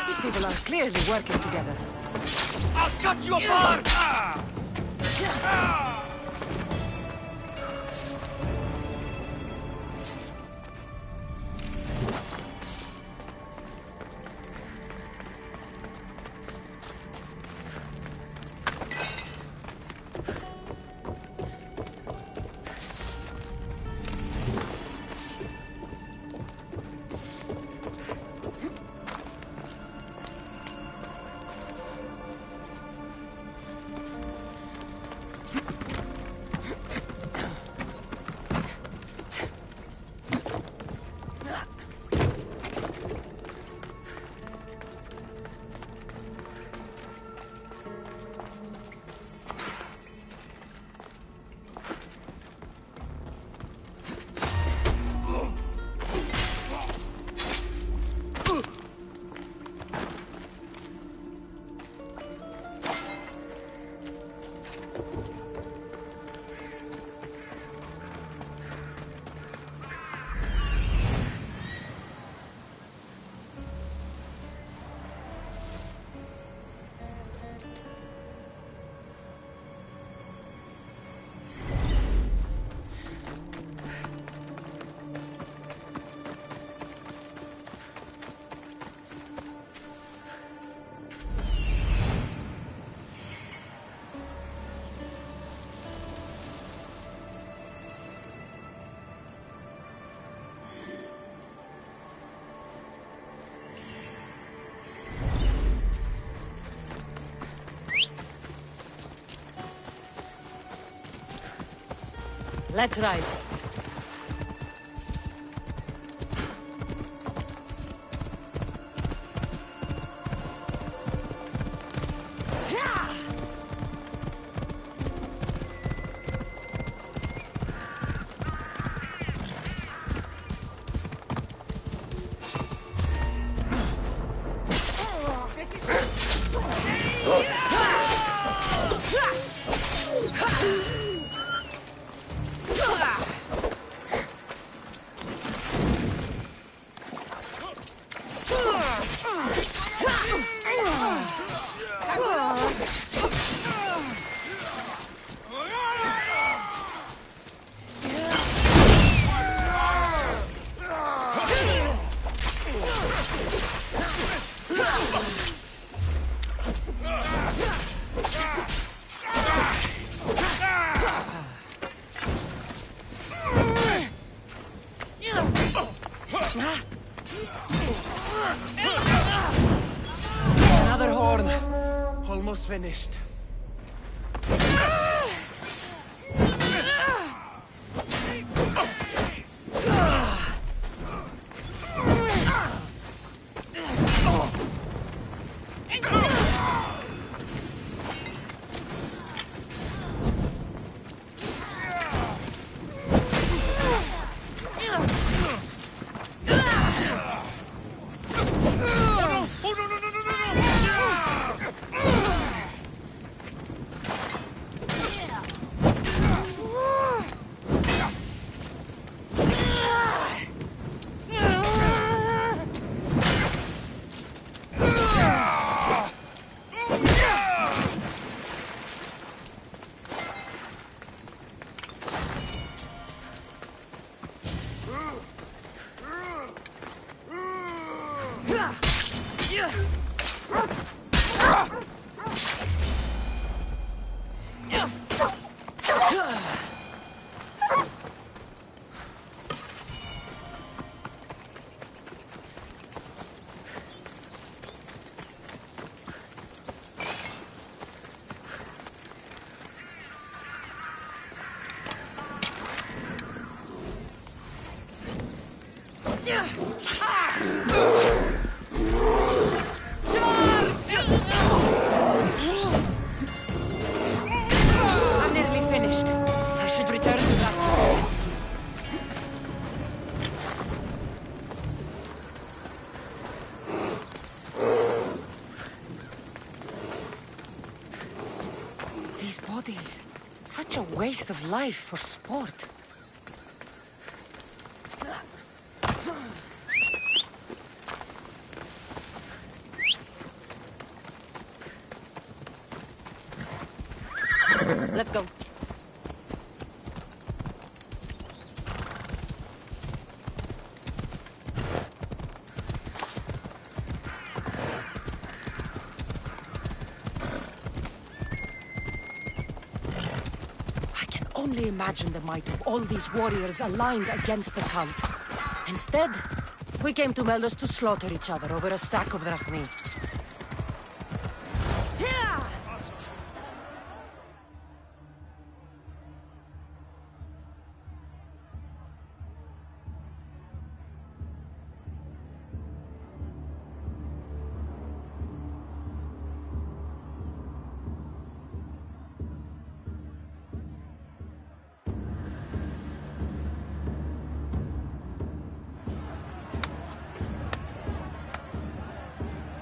These people are clearly working together. I'll cut you apart! Let's ride. Another horn. Almost finished. I'm nearly finished. I should return to that. These bodies. Such a waste of life for sport. Let's go. I can only imagine the might of all these warriors aligned against the cult. Instead, we came to Melos to slaughter each other over a sack of drachmi.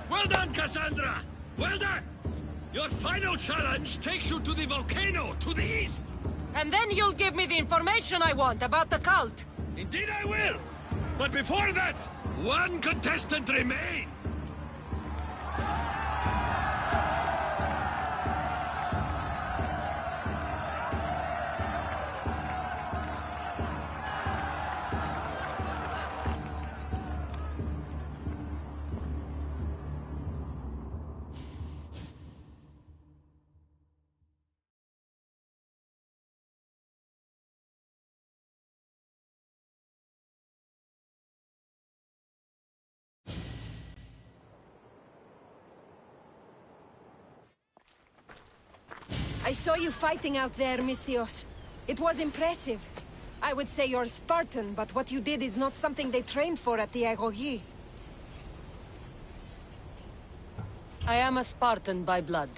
Well done, Cassandra! Well done! Your final challenge takes you to the volcano to the east! And then you'll give me the information I want about the cult! Indeed I will! But before that, one contestant remains! I saw you fighting out there, Misthios. It was impressive. I would say you're Spartan, but what you did is not something they trained for at the Agogi. I am a Spartan by blood.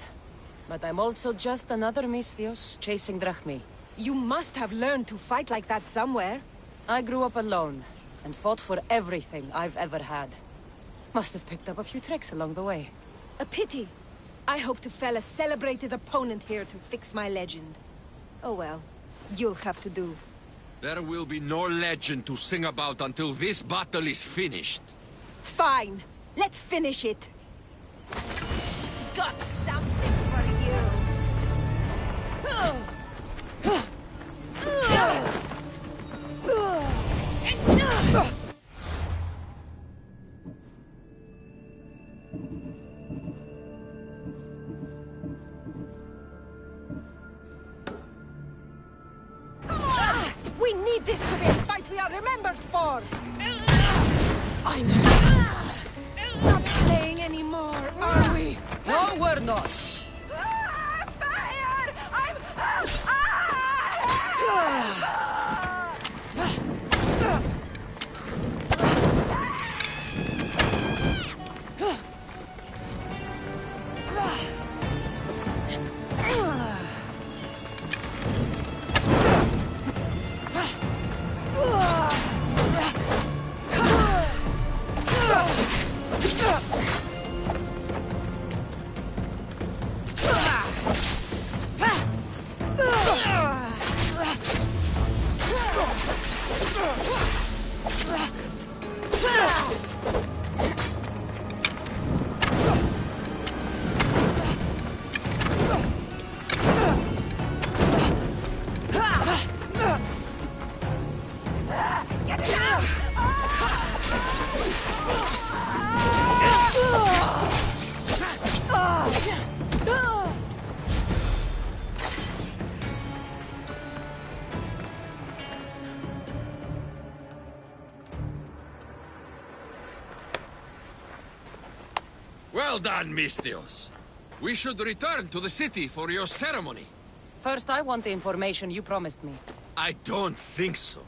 But I'm also just another Misthios chasing drachmi. You must have learned to fight like that somewhere. I grew up alone, and fought for everything I've ever had. Must have picked up a few tricks along the way. A pity. I hope to fell a celebrated opponent here to fix my legend. Oh well, you'll have to do. There will be no legend to sing about until this battle is finished. Fine. Let's finish it. Got something for you. We need this to be a fight we are remembered for! I'm not playing anymore, are we? No, we're not! Fire! Well done, Misthios. We should return to the city for your ceremony. First, I want the information you promised me. I don't think so.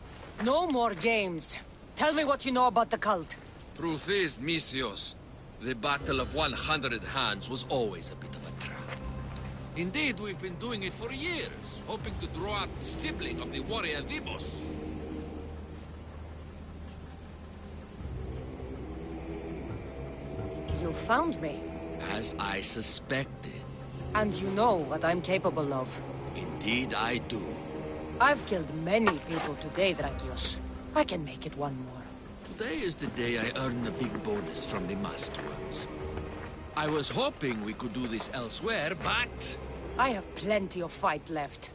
No more games. Tell me what you know about the cult. Truth is, Misthios, the Battle of 100 Hands was always a bit of a trap. Indeed, we've been doing it for years, hoping to draw out the sibling of the warrior Vivos. You found me. As I suspected. And you know what I'm capable of. Indeed I do. I've killed many people today, Drakios. I can make it one more. Today is the day I earn a big bonus from the Masked Ones. I was hoping we could do this elsewhere, but I have plenty of fight left.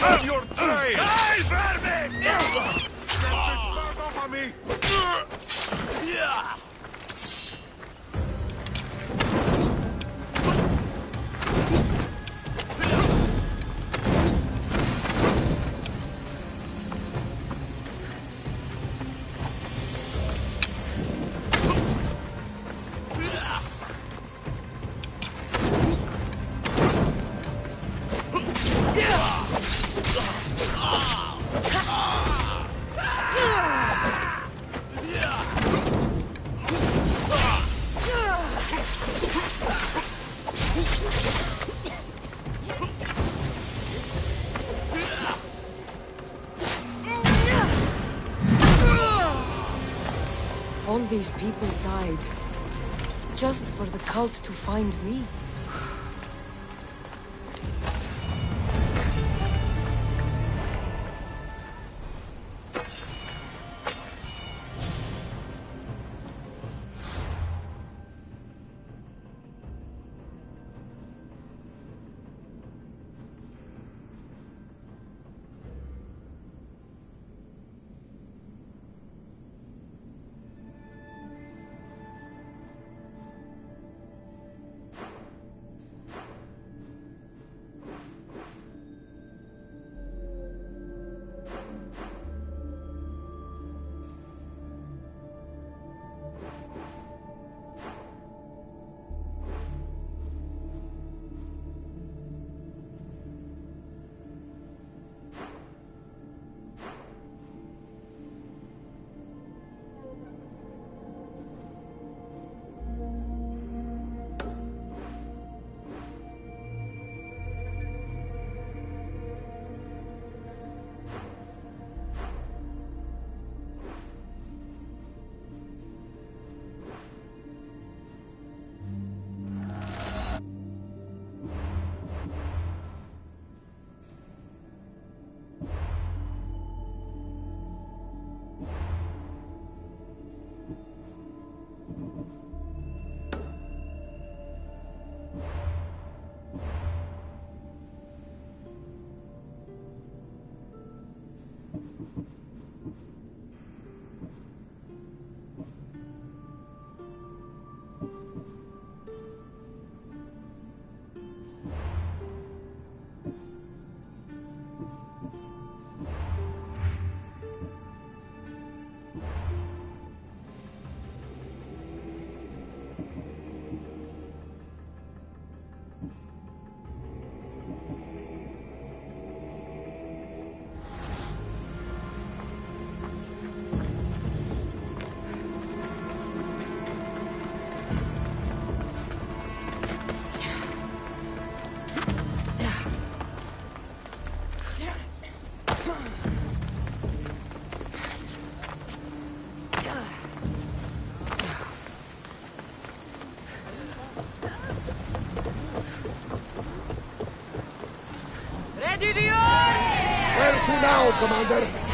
On your trail! Hey, vermin! Get this bird off of me! All these people died just for the cult to find me. Where to now, Commander?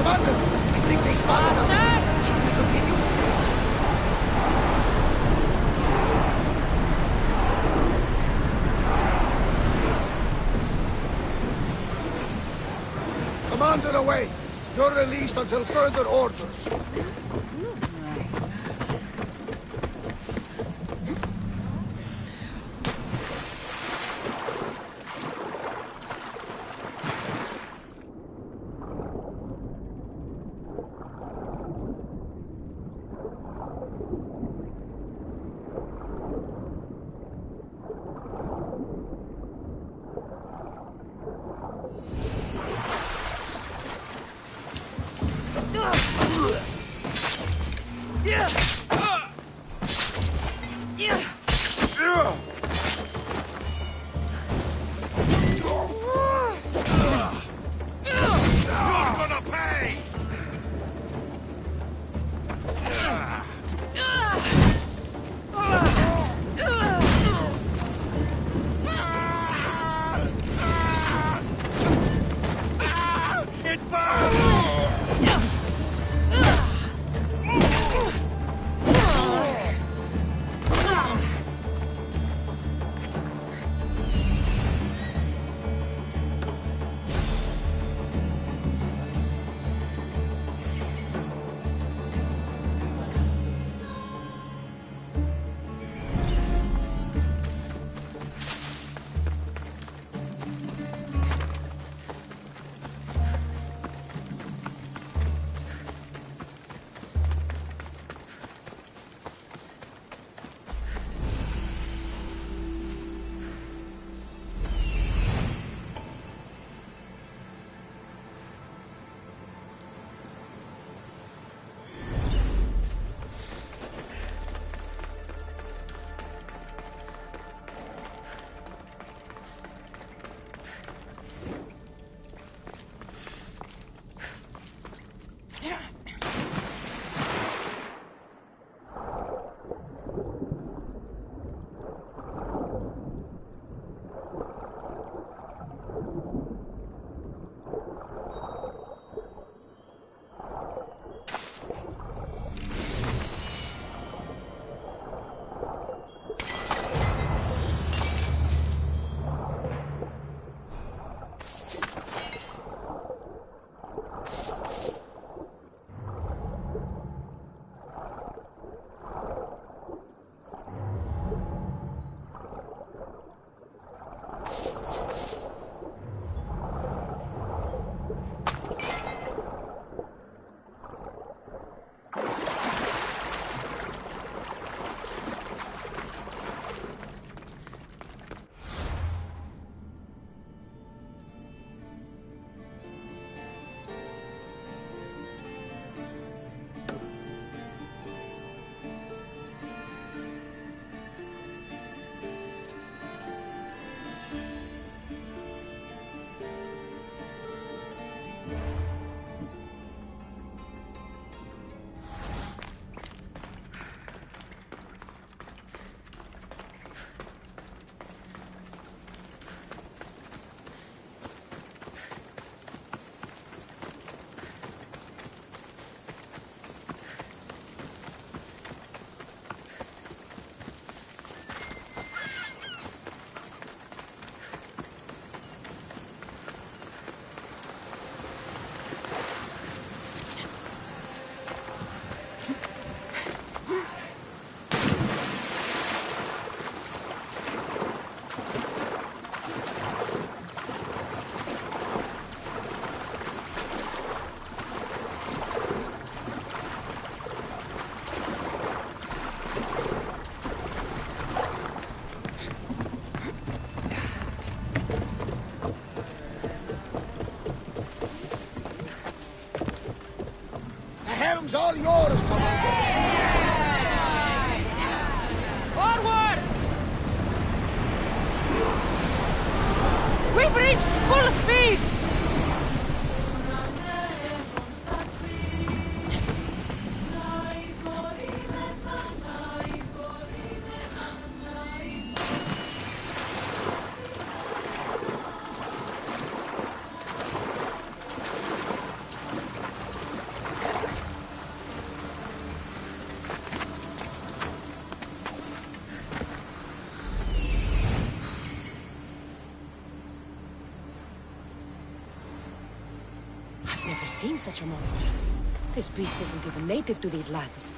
Commander, I think they spotted us. Should we continue? Commander, away! You're released until further orders. Helm's all yours, Commander. Forward! We've reached full speed! seen such a monster. This beast isn't even native to these lands.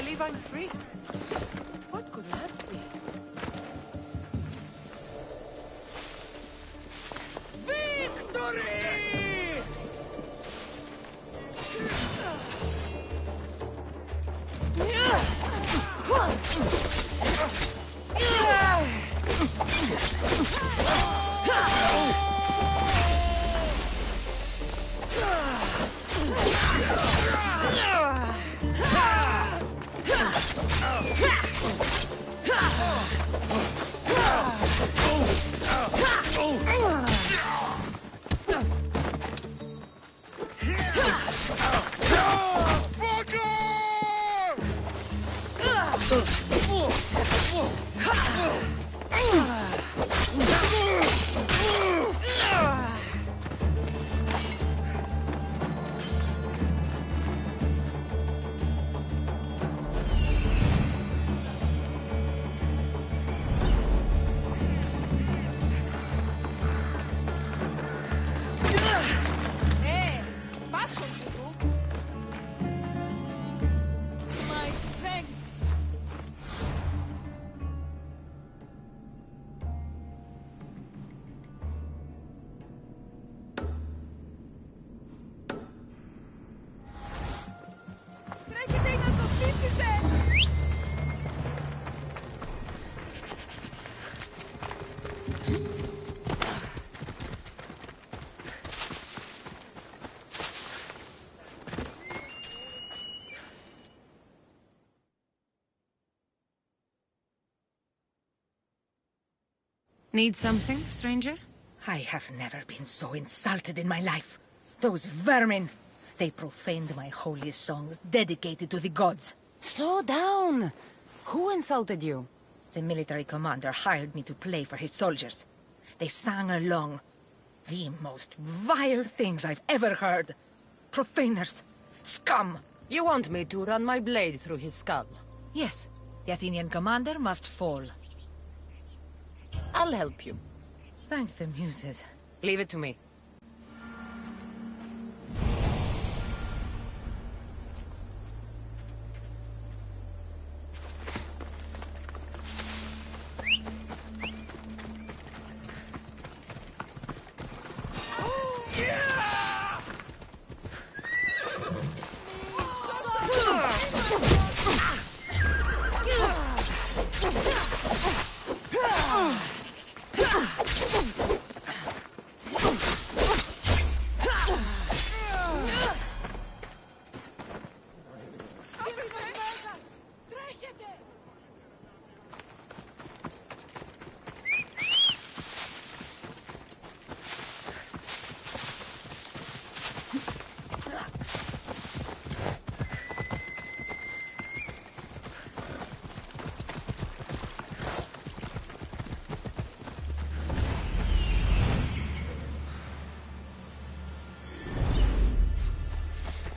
believe I'm free. What could that be? Victory! Need something, stranger? I have never been so insulted in my life. Those vermin! They profaned my holy songs dedicated to the gods. Slow down! Who insulted you? The military commander hired me to play for his soldiers. They sang along. The most vile things I've ever heard. Profaners. Scum! You want me to run my blade through his skull? Yes. The Athenian commander must fall. I'll help you. Thank the muses. Leave it to me.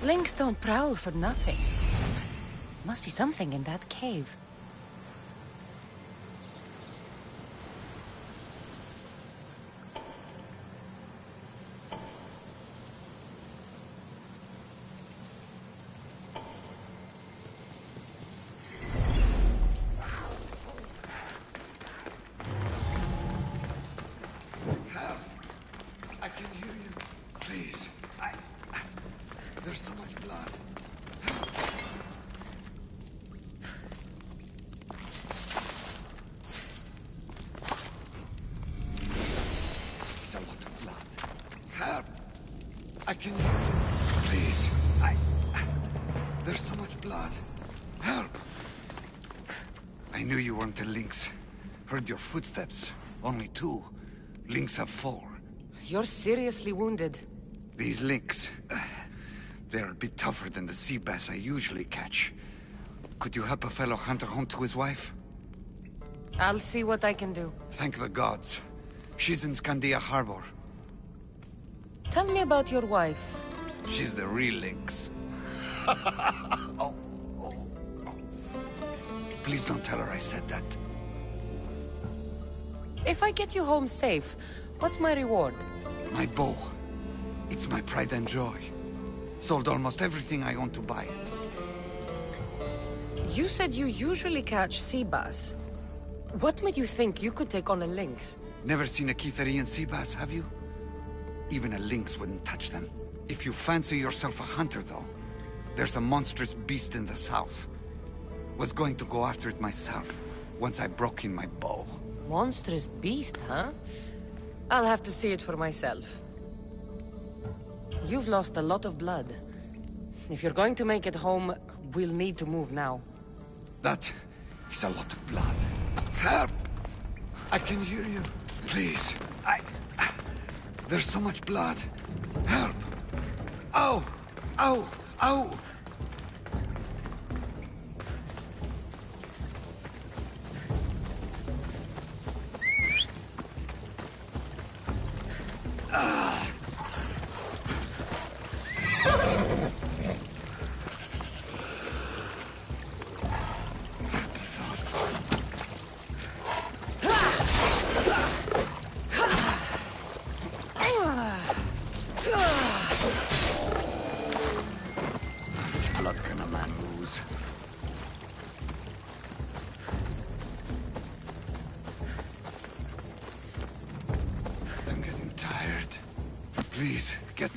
Lynx don't prowl for nothing. Must be something in that cave. I can hear you. Please. There's so much blood. It's a lot of blood. Help! I can hear you. Please. There's so much blood. Help! I knew you weren't a lynx. Heard your footsteps. Only 2. Lynx have 4. You're seriously wounded. These lynx... they're a bit tougher than the sea bass I usually catch. Could you help a fellow hunter home to his wife? I'll see what I can do. Thank the gods. She's in Scandia Harbor. Tell me about your wife. She's the real lynx. Oh. Please don't tell her I said that. If I get you home safe, what's my reward? My bow. It's my pride and joy. Sold almost everything I own to buy it. You said you usually catch sea bass. What made you think you could take on a lynx? Never seen a Kytherian sea bass, have you? Even a lynx wouldn't touch them. If you fancy yourself a hunter, though, there's a monstrous beast in the south. Was going to go after it myself, once I broke in my bow. Monstrous beast, huh? I'll have to see it for myself. You've lost a lot of blood. If you're going to make it home, we'll need to move now. That is a lot of blood. Help! I can hear you. Please. There's so much blood. Help! Ow! Ow! Ow!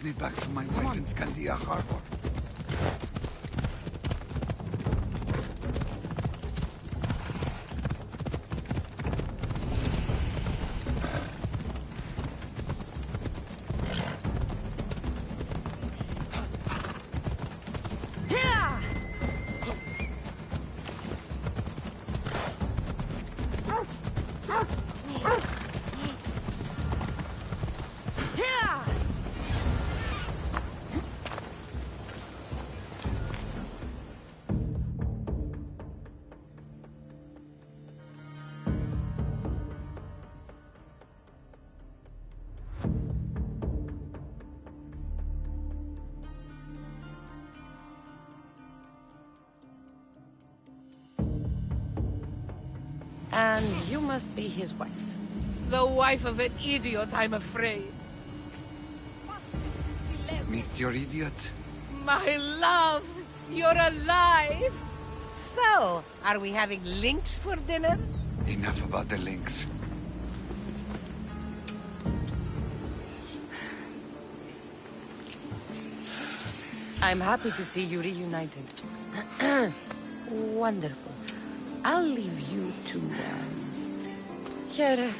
me back to my wife in Scandia Harbor. And you must be his wife. The wife of an idiot, I'm afraid. Missed your idiot? My love, you're alive! So, are we having lynx for dinner? Enough about the links. I'm happy to see you reunited. Wonderful. I'll leave you to, here.